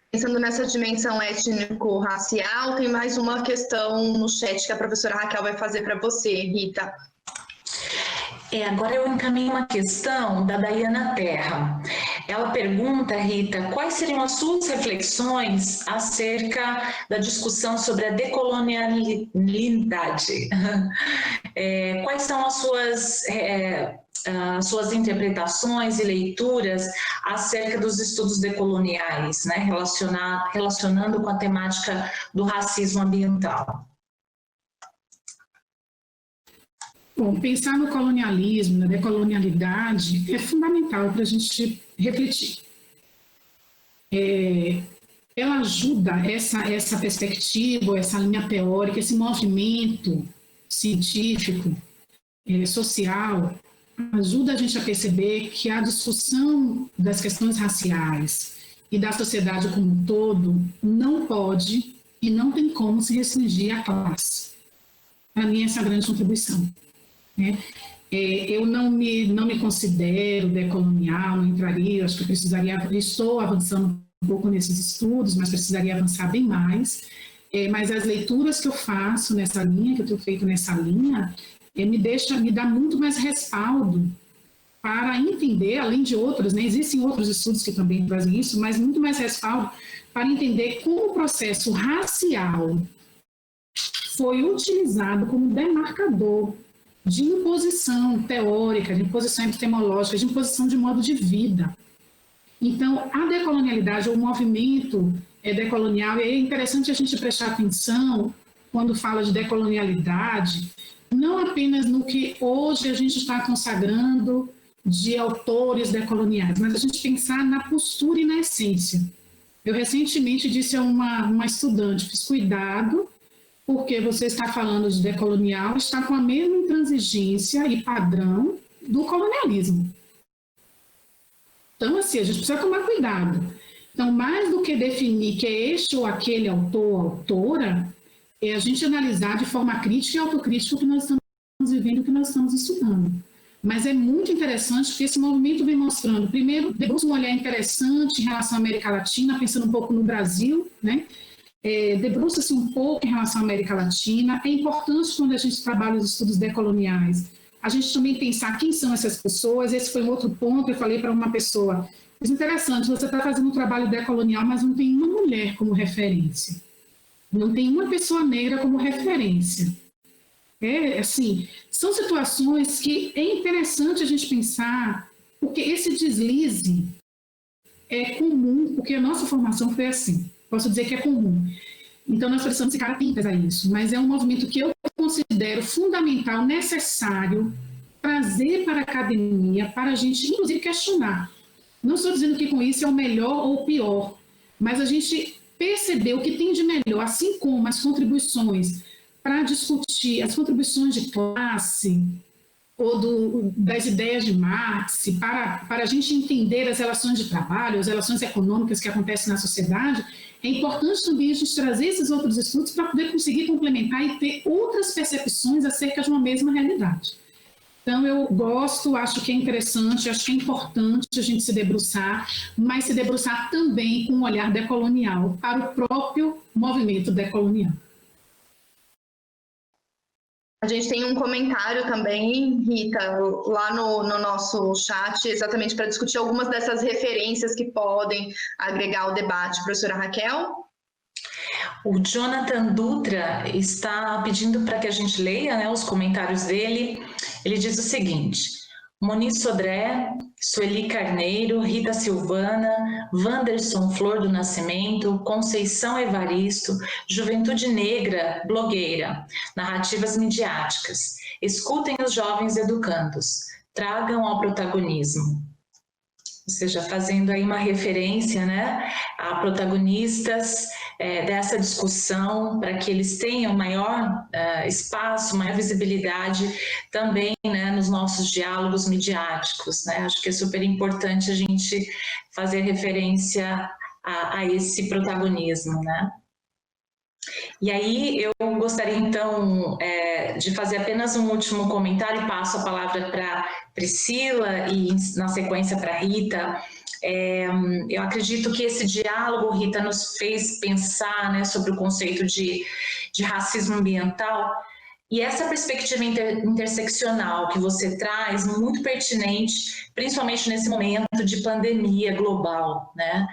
Pensando nessa dimensão étnico-racial, tem mais uma questão no chat que a professora Raquel vai fazer para você, Rita. Agora eu encaminho uma questão da Daiana Terra. Ela pergunta, Rita, quais seriam as suas reflexões acerca da discussão sobre a decolonialidade? Quais são as suas interpretações e leituras acerca dos estudos decoloniais, né, relacionando com a temática do racismo ambiental? Bom, pensar no colonialismo, na decolonialidade, é fundamental para a gente refletir. Ela ajuda essa perspectiva, essa linha teórica, esse movimento científico, social, ajuda a gente a perceber que a discussão das questões raciais e da sociedade como um todo não pode e não tem como se restringir à classe. Para mim, essa é a grande contribuição. Eu não me considero decolonial, não entraria, acho que estou avançando um pouco nesses estudos, mas precisaria avançar bem mais. Mas as leituras que eu faço nessa linha, que eu tenho feito nessa linha, me dá muito mais respaldo para entender, além de outros, né, existem outros estudos que também trazem isso, mas muito mais respaldo para entender como o processo racial foi utilizado como demarcador de imposição teórica, de imposição epistemológica, de imposição de modo de vida. Então, a decolonialidade, o movimento decolonial, e é interessante a gente prestar atenção quando fala de decolonialidade, não apenas no que hoje a gente está consagrando de autores decoloniais, mas a gente pensar na postura e na essência. Eu recentemente disse a uma estudante, fiz cuidado, porque você está falando de decolonial, está com a mesma intransigência e padrão do colonialismo. Então, assim, a gente precisa tomar cuidado. Então, mais do que definir que é este ou aquele autor ou autora, é a gente analisar de forma crítica e autocrítica o que nós estamos vivendo, o que nós estamos estudando. Mas é muito interessante porque esse movimento vem mostrando, primeiro, debruça um olhar interessante em relação à América Latina, pensando um pouco no Brasil, né? Debruça-se um pouco em relação à América Latina. É importante, quando a gente trabalha os estudos decoloniais, a gente também pensar quem são essas pessoas. Esse foi um outro ponto, eu falei para uma pessoa, mas interessante, você está fazendo um trabalho decolonial, mas não tem uma mulher como referência. Não tem uma pessoa negra como referência. Assim, são situações que é interessante a gente pensar, porque esse deslize é comum, porque a nossa formação foi assim. Posso dizer que é comum. Então, nós precisamos ficar atentas a isso, mas é um movimento que eu considero fundamental, necessário, trazer para a academia, para a gente, inclusive, questionar. Não estou dizendo que com isso é o melhor ou o pior, mas a gente perceber o que tem de melhor, assim como as contribuições para discutir as contribuições de classe ou das ideias de Marx, para a gente entender as relações de trabalho, as relações econômicas que acontecem na sociedade. É importante também a gente trazer esses outros estudos para poder conseguir complementar e ter outras percepções acerca de uma mesma realidade. Então, eu gosto, acho que é interessante, acho que é importante a gente se debruçar, mas se debruçar também com um olhar decolonial para o próprio movimento decolonial. A gente tem um comentário também, Rita, lá no nosso chat, exatamente para discutir algumas dessas referências que podem agregar ao debate. Professora Raquel? O Jonathan Dutra está pedindo para que a gente leia, né, os comentários dele. Ele diz o seguinte: Moniz Sodré, Sueli Carneiro, Rita Silvana, Wanderson Flor do Nascimento, Conceição Evaristo, Juventude Negra, blogueira, narrativas midiáticas. Escutem os jovens educandos, tragam ao protagonismo. Ou seja, fazendo aí uma referência, né, a protagonistas dessa discussão, para que eles tenham maior espaço, maior visibilidade também, né, nos nossos diálogos midiáticos, né? Acho que é super importante a gente fazer referência a esse protagonismo, né? E aí eu gostaria então de fazer apenas um último comentário e passo a palavra para Priscila e na sequência para Rita. Eu acredito que esse diálogo, Rita, nos fez pensar, né, sobre o conceito de racismo ambiental e essa perspectiva interseccional que você traz, muito pertinente, principalmente nesse momento de pandemia global, né?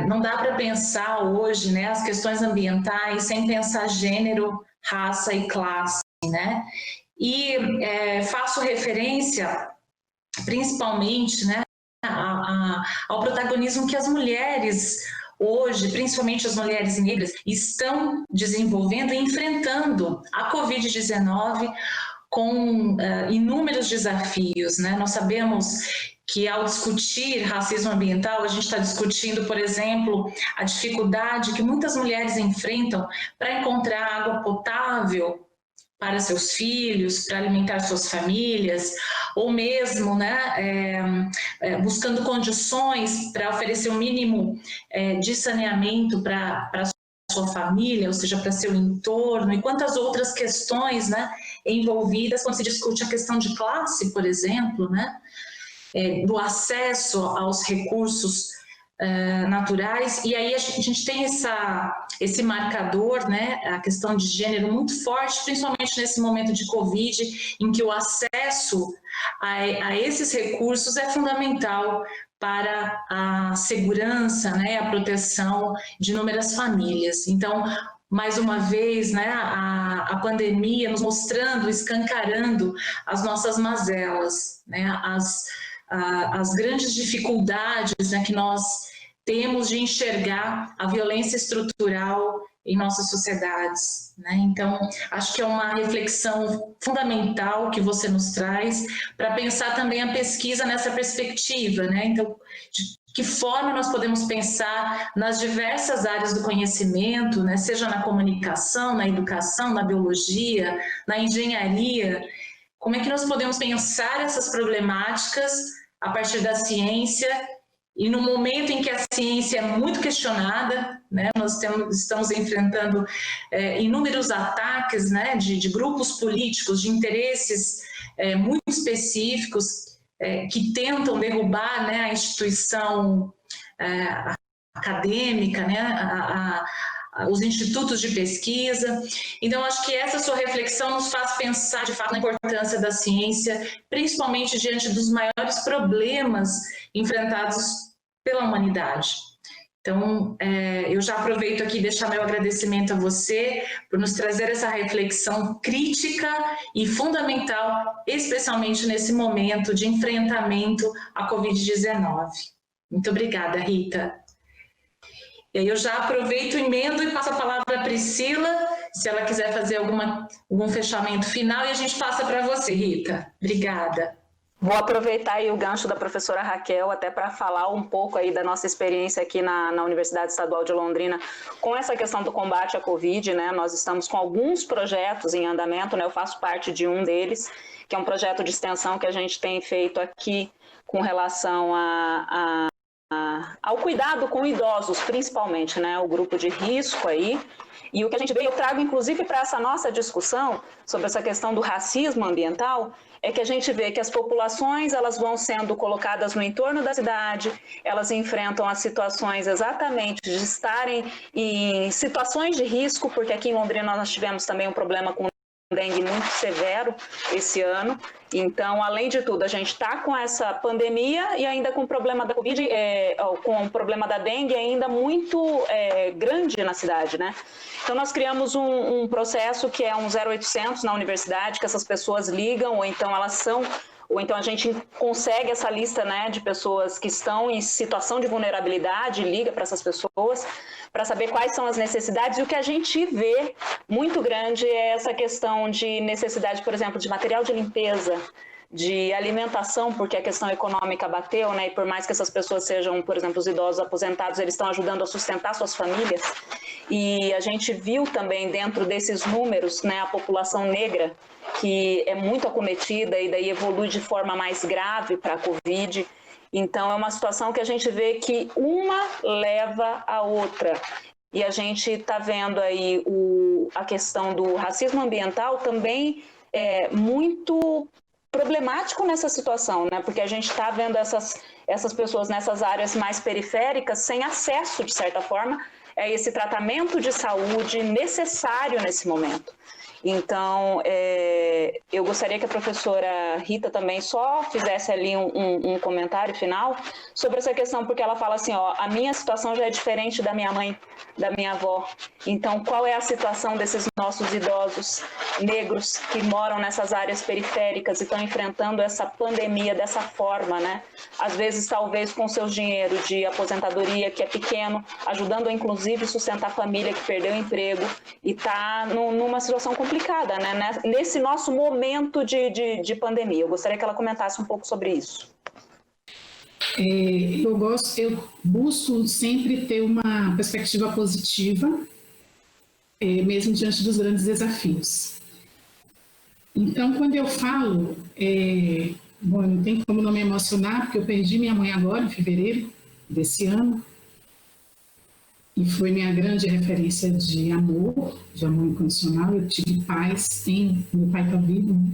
Não dá para pensar hoje, né, as questões ambientais sem pensar gênero, raça e classe, né? E faço referência principalmente, né, ao protagonismo que as mulheres hoje, principalmente as mulheres negras, estão desenvolvendo e enfrentando a Covid-19 com inúmeros desafios, né? Nós sabemos que ao discutir racismo ambiental, a gente está discutindo, por exemplo, a dificuldade que muitas mulheres enfrentam para encontrar água potável para seus filhos, para alimentar suas famílias, ou mesmo, né, buscando condições para oferecer o mínimo de saneamento para sua família, ou seja, para seu entorno, e quantas outras questões, né, envolvidas quando se discute a questão de classe, por exemplo, né, do acesso aos recursos naturais, e aí a gente tem esse marcador, né, a questão de gênero muito forte, principalmente nesse momento de Covid, em que o acesso a esses recursos é fundamental para a segurança, né, a proteção de inúmeras famílias. Então, mais uma vez, né, a pandemia nos mostrando, escancarando as nossas mazelas, né, as grandes dificuldades, né, que nós temos de enxergar a violência estrutural em nossas sociedades, né? Então, acho que é uma reflexão fundamental que você nos traz para pensar também a pesquisa nessa perspectiva, né? Então, de que forma nós podemos pensar nas diversas áreas do conhecimento, né? Seja na comunicação, na educação, na biologia, na engenharia, como é que nós podemos pensar essas problemáticas a partir da ciência e no momento em que a ciência é muito questionada, né, nós estamos enfrentando inúmeros ataques, né, de grupos políticos, de interesses muito específicos que tentam derrubar, né, a instituição acadêmica, né, os institutos de pesquisa. Então, acho que essa sua reflexão nos faz pensar, de fato, na importância da ciência, principalmente diante dos maiores problemas enfrentados pela humanidade. Então, eu já aproveito aqui e deixar meu agradecimento a você por nos trazer essa reflexão crítica e fundamental, especialmente nesse momento de enfrentamento à Covid-19. Muito obrigada, Rita. E aí eu já aproveito, emendo e passo a palavra para a Priscila, se ela quiser fazer algum fechamento final, e a gente passa para você, Rita. Obrigada. Vou aproveitar aí o gancho da professora Raquel até para falar um pouco aí da nossa experiência aqui na Universidade Estadual de Londrina com essa questão do combate à Covid, né? Nós estamos com alguns projetos em andamento, né? Eu faço parte de um deles, que é um projeto de extensão que a gente tem feito aqui com relação ao cuidado com idosos, principalmente, né? O grupo de risco aí. E o que a gente vê, eu trago inclusive para essa nossa discussão sobre essa questão do racismo ambiental, é que a gente vê que as populações elas vão sendo colocadas no entorno da cidade, elas enfrentam as situações exatamente de estarem em situações de risco, porque aqui em Londrina nós tivemos também um problema com dengue muito severo esse ano. Então, além de tudo, a gente está com essa pandemia e ainda com o problema da Covid, com o problema da dengue ainda muito grande na cidade, né? Então, nós criamos um processo que é um 0800 na universidade, que essas pessoas ligam, ou então a gente consegue essa lista, né, de pessoas que estão em situação de vulnerabilidade, liga para essas pessoas, para saber quais são as necessidades. E o que a gente vê muito grande é essa questão de necessidade, por exemplo, de material de limpeza, de alimentação, porque a questão econômica bateu, né? E por mais que essas pessoas sejam, por exemplo, os idosos aposentados, eles estão ajudando a sustentar suas famílias. E a gente viu também dentro desses números, né, a população negra, que é muito acometida e daí evolui de forma mais grave para a Covid. Então, é uma situação que a gente vê que uma leva a outra. e a gente está vendo aí a questão do racismo ambiental também muito problemático nessa situação, né? Porque a gente está vendo essas pessoas nessas áreas mais periféricas sem acesso, de certa forma, a esse tratamento de saúde necessário nesse momento. Então, eu gostaria que a professora Rita também só fizesse ali um comentário final sobre essa questão, porque ela fala assim, a minha situação já é diferente da minha mãe, da minha avó. Então, qual é a situação desses nossos idosos negros que moram nessas áreas periféricas e estão enfrentando essa pandemia dessa forma, né? Às vezes, talvez com seus dinheiro de aposentadoria, que é pequeno, ajudando, inclusive, sustentar a família que perdeu o emprego e está numa situação complicada, né? Nesse nosso momento de pandemia. Eu gostaria que ela comentasse um pouco sobre isso. Eu busco sempre ter uma perspectiva positiva, mesmo diante dos grandes desafios. Então, quando eu falo, não tem como não me emocionar, porque eu perdi minha mãe agora, em fevereiro desse ano, e foi minha grande referência de amor incondicional. Eu tive pais, meu pai está vivo, né?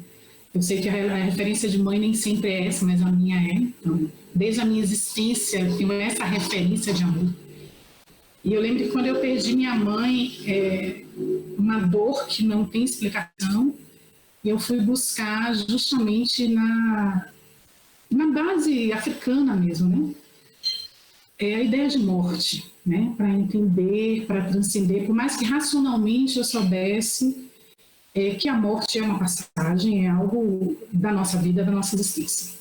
Eu sei que a referência de mãe nem sempre é essa, mas a minha é. Então, desde a minha existência, eu tenho essa referência de amor. E eu lembro que quando eu perdi minha mãe, uma dor que não tem explicação, eu fui buscar justamente na base africana mesmo, né? A ideia de morte, né? Para entender, para transcender, por mais que racionalmente eu soubesse que a morte é uma passagem, é algo da nossa vida, da nossa existência.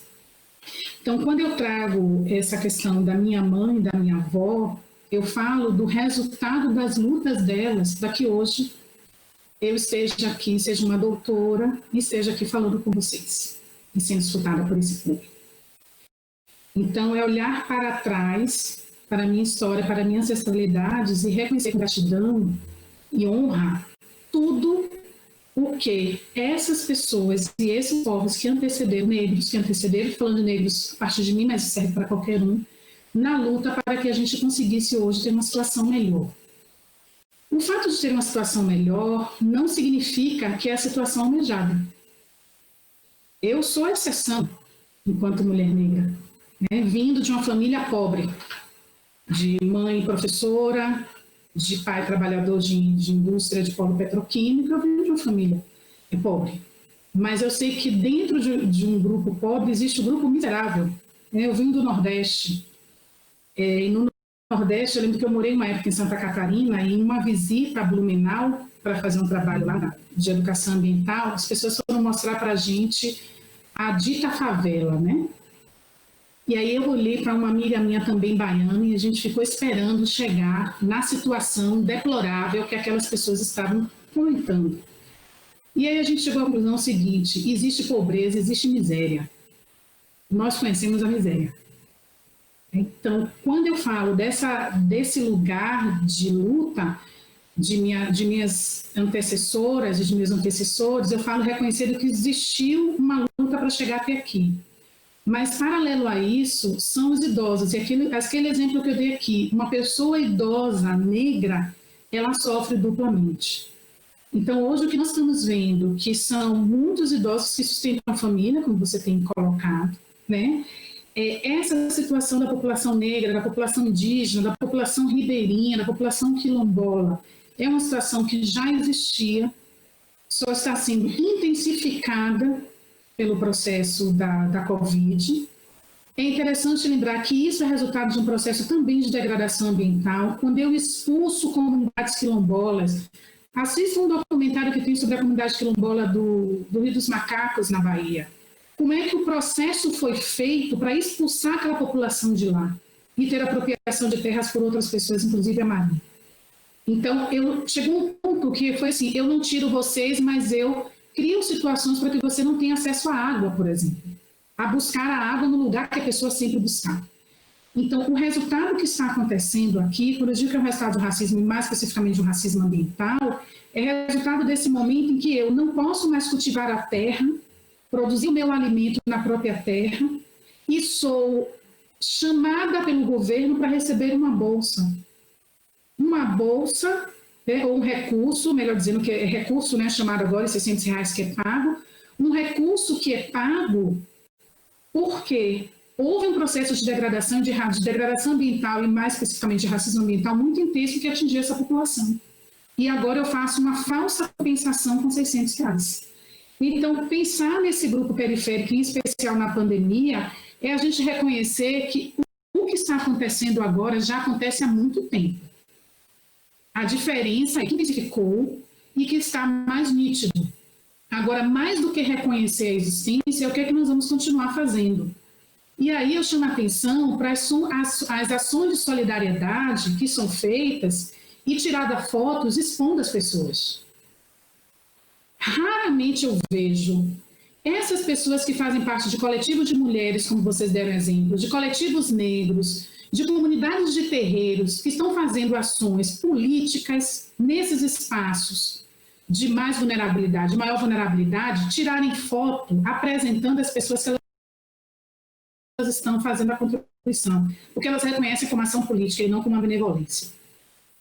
Então, quando eu trago essa questão da minha mãe, da minha avó, eu falo do resultado das lutas delas, para que hoje eu esteja aqui, seja uma doutora, e esteja aqui falando com vocês, e sendo escutada por esse público. Então, é olhar para trás, para a minha história, para minhas ancestralidades, e reconhecer com gratidão e honra tudo o que essas pessoas e esses povos que antecederam, negros que antecederam, falando de negros a partir de mim, mas serve para qualquer um, na luta para que a gente conseguisse hoje ter uma situação melhor. O fato de ter uma situação melhor não significa que é a situação almejada. Eu sou exceção enquanto mulher negra, né? Vindo de uma família pobre, de mãe professora, de pai trabalhador de indústria de polo petroquímico, eu venho de uma família pobre. Mas eu sei que dentro de um grupo pobre existe um grupo miserável. Eu vim do Nordeste. E no Nordeste, eu lembro que eu morei uma época em Santa Catarina, e em uma visita a Blumenau, para fazer um trabalho lá de educação ambiental, as pessoas foram mostrar para a gente a dita favela, né? E aí eu olhei para uma amiga minha também baiana, e a gente ficou esperando chegar na situação deplorável que aquelas pessoas estavam comentando. E aí a gente chegou à conclusão seguinte: existe pobreza, existe miséria. Nós conhecemos a miséria. Então, quando eu falo desse lugar de luta de minhas antecessoras e de meus antecessores, eu falo reconhecendo que existiu uma luta para chegar até aqui. Mas, paralelo a isso, são os idosos. E aquele exemplo que eu dei aqui, uma pessoa idosa, negra, ela sofre duplamente. Então, hoje o que nós estamos vendo, que são muitos idosos que sustentam a família, como você tem colocado, né? Essa situação da população negra, da população indígena, da população ribeirinha, da população quilombola, é uma situação que já existia, só está sendo intensificada pelo processo da Covid. É interessante lembrar que isso é resultado de um processo também de degradação ambiental. Quando eu expulso comunidades quilombolas, assista um documentário que tem sobre a comunidade quilombola do Rio dos Macacos, na Bahia. Como é que o processo foi feito para expulsar aquela população de lá e ter apropriação de terras por outras pessoas, inclusive a Marinha. Então, chegou um ponto que foi assim: eu não tiro vocês, mas eu crio situações para que você não tenha acesso à água, por exemplo, a buscar a água no lugar que a pessoa sempre buscar. Então, o resultado que está acontecendo aqui, quando eu digo que é o resultado do racismo, e mais especificamente do racismo ambiental, é resultado desse momento em que eu não posso mais cultivar a terra, produzir o meu alimento na própria terra, e sou chamada pelo governo para receber uma bolsa uma bolsa, ou um recurso, melhor dizendo que é recurso, né, chamado agora R$600 que é pago, um recurso que é pago porque houve um processo de degradação ambiental e mais especificamente de racismo ambiental muito intenso que atingiu essa população. E agora eu faço uma falsa compensação com R$600. Então, pensar nesse grupo periférico, em especial na pandemia, é a gente reconhecer que o que está acontecendo agora já acontece há muito tempo. A diferença é que intensificou e que está mais nítido. Agora, mais do que reconhecer a existência, é o que é que nós vamos continuar fazendo. E aí eu chamo a atenção para as ações de solidariedade que são feitas e tirada fotos expondo as pessoas. Raramente eu vejo essas pessoas que fazem parte de coletivos de mulheres, como vocês deram exemplo, de coletivos negros, de comunidades de terreiros que estão fazendo ações políticas nesses espaços de mais vulnerabilidade, de maior vulnerabilidade, tirarem foto apresentando as pessoas que elas estão fazendo a contribuição, porque elas reconhecem como ação política e não como uma benevolência.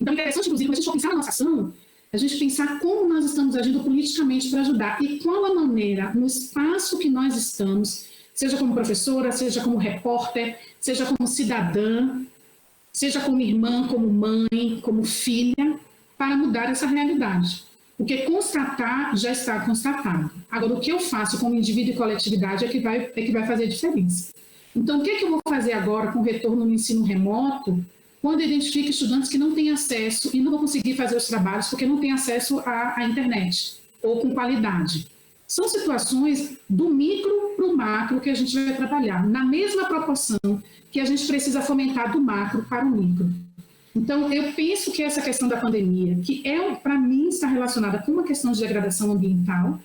Então, é interessante, inclusive, quando a gente for pensar na nossa ação, a gente pensar como nós estamos agindo politicamente para ajudar e qual a maneira, no espaço que nós estamos, seja como professora, seja como repórter, seja como cidadã, seja como irmã, como mãe, como filha, para mudar essa realidade. Porque constatar já está constatado. Agora, o que eu faço como indivíduo e coletividade é que vai fazer a diferença. Então, o que é que eu vou fazer agora com o retorno no ensino remoto, quando eu identifico estudantes que não têm acesso e não vão conseguir fazer os trabalhos porque não têm acesso à internet, ou com qualidade? São situações do micro para o macro que a gente vai trabalhar, na mesma proporção que a gente precisa fomentar do macro para o micro. Então, eu penso que essa questão da pandemia, que para mim está relacionada com uma questão de degradação ambiental,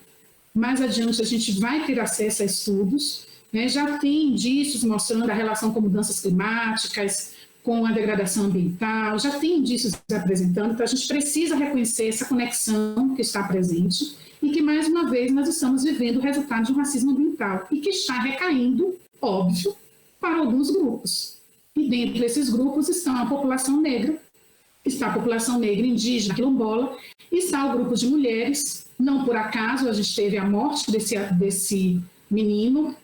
mais adiante a gente vai ter acesso a estudos, né? Já tem indícios mostrando a relação com mudanças climáticas, com a degradação ambiental, já tem indícios apresentando, então a gente precisa reconhecer essa conexão que está presente e que, mais uma vez, nós estamos vivendo o resultado de um racismo ambiental e que está recaindo, óbvio, para alguns grupos. E dentro desses grupos estão a população negra, está a população negra indígena, quilombola, e está o grupo de mulheres. Não por acaso a gente teve a morte desse menino,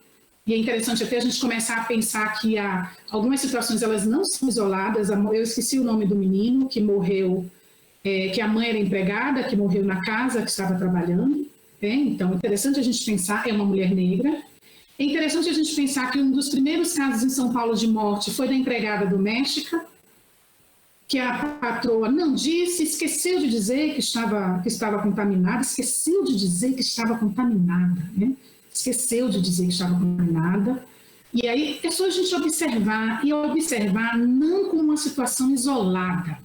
e é interessante até a gente começar a pensar que algumas situações elas não são isoladas. Eu esqueci o nome do menino que morreu, que a mãe era empregada, que morreu na casa que estava trabalhando. Então, é interessante a gente pensar, é uma mulher negra. É interessante a gente pensar que um dos primeiros casos em São Paulo de morte foi da empregada doméstica, que a patroa não disse, esqueceu de dizer que estava contaminada, esqueceu de dizer que estava contaminada, né? Esqueceu de dizer que estava contaminada. E aí é só a gente observar não como uma situação isolada,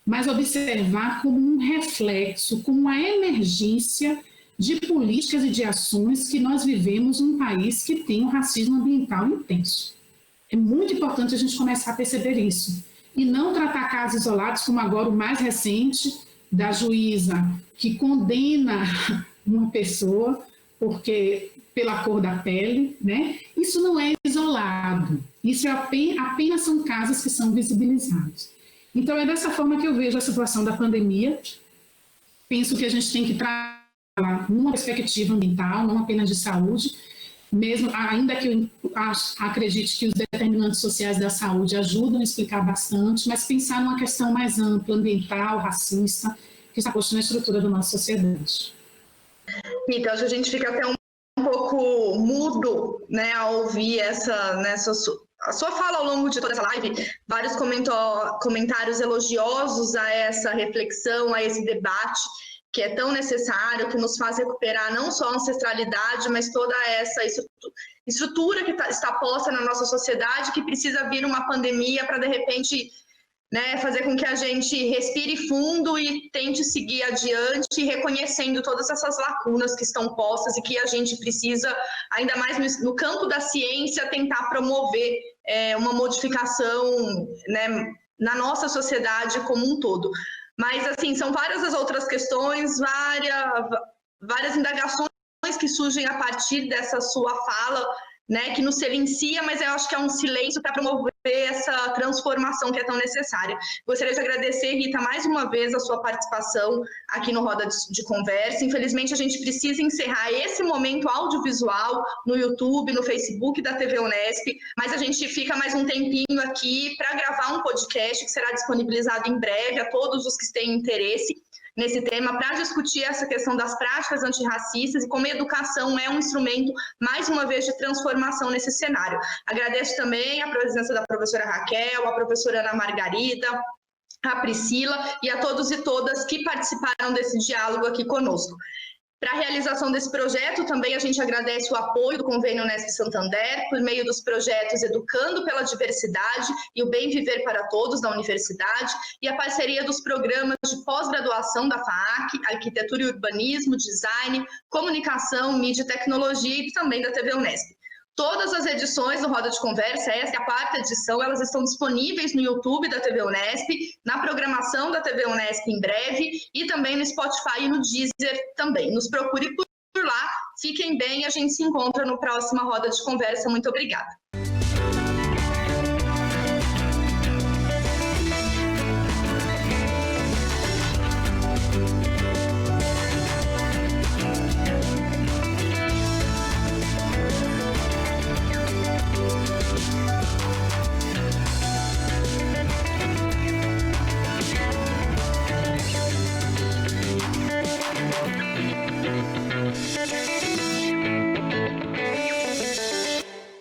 mas observar como um reflexo, como uma emergência de políticas e de ações que nós vivemos num país que tem um racismo ambiental intenso. É muito importante a gente começar a perceber isso e não tratar casos isolados, como agora o mais recente da juíza que condena uma pessoa pela cor da pele, né? Isso não é isolado, isso apenas são casos que são visibilizados. Então é dessa forma que eu vejo a situação da pandemia. Penso que a gente tem que trabalhar numa perspectiva ambiental, não apenas de saúde, mesmo, ainda que eu acredite que os determinantes sociais da saúde ajudam a explicar bastante, mas pensar numa questão mais ampla, ambiental, racista, que está posta na estrutura da nossa sociedade. Então, a gente fica até um pouco mudo, né, ao ouvir a sua fala ao longo de toda essa live, vários comentários elogiosos a essa reflexão, a esse debate, que é tão necessário, que nos faz recuperar não só a ancestralidade, mas toda essa estrutura que está posta na nossa sociedade, que precisa vir uma pandemia para, de repente, né, fazer com que a gente respire fundo e tente seguir adiante, reconhecendo todas essas lacunas que estão postas e que a gente precisa, ainda mais no campo da ciência, tentar promover uma modificação, né, na nossa sociedade como um todo. Mas, assim, são várias as outras questões, várias indagações que surgem a partir dessa sua fala, né, que nos silencia, mas eu acho que é um silêncio para promover essa transformação que é tão necessária. Gostaria de agradecer, Rita, mais uma vez a sua participação aqui no Roda de Conversa. Infelizmente, a gente precisa encerrar esse momento audiovisual no YouTube, no Facebook da TV Unesp, mas a gente fica mais um tempinho aqui para gravar um podcast que será disponibilizado em breve a todos os que têm interesse nesse tema, para discutir essa questão das práticas antirracistas e como a educação é um instrumento, mais uma vez, de transformação nesse cenário. Agradeço também a presença da professora Raquel, a professora Ana Margarida, a Priscila e a todos e todas que participaram desse diálogo aqui conosco. Para a realização desse projeto, também a gente agradece o apoio do Convênio Unesp Santander, por meio dos projetos Educando pela Diversidade e o Bem Viver para Todos da Universidade, e a parceria dos programas de pós-graduação da FAAC, Arquitetura e Urbanismo, Design, Comunicação, Mídia e Tecnologia e também da TV Unesp. Todas as edições do Roda de Conversa, essa é a 4ª edição, elas estão disponíveis no YouTube da TV Unesp, na programação da TV Unesp em breve e também no Spotify e no Deezer também. Nos procure por lá, fiquem bem, a gente se encontra no próximo Roda de Conversa. Muito obrigada.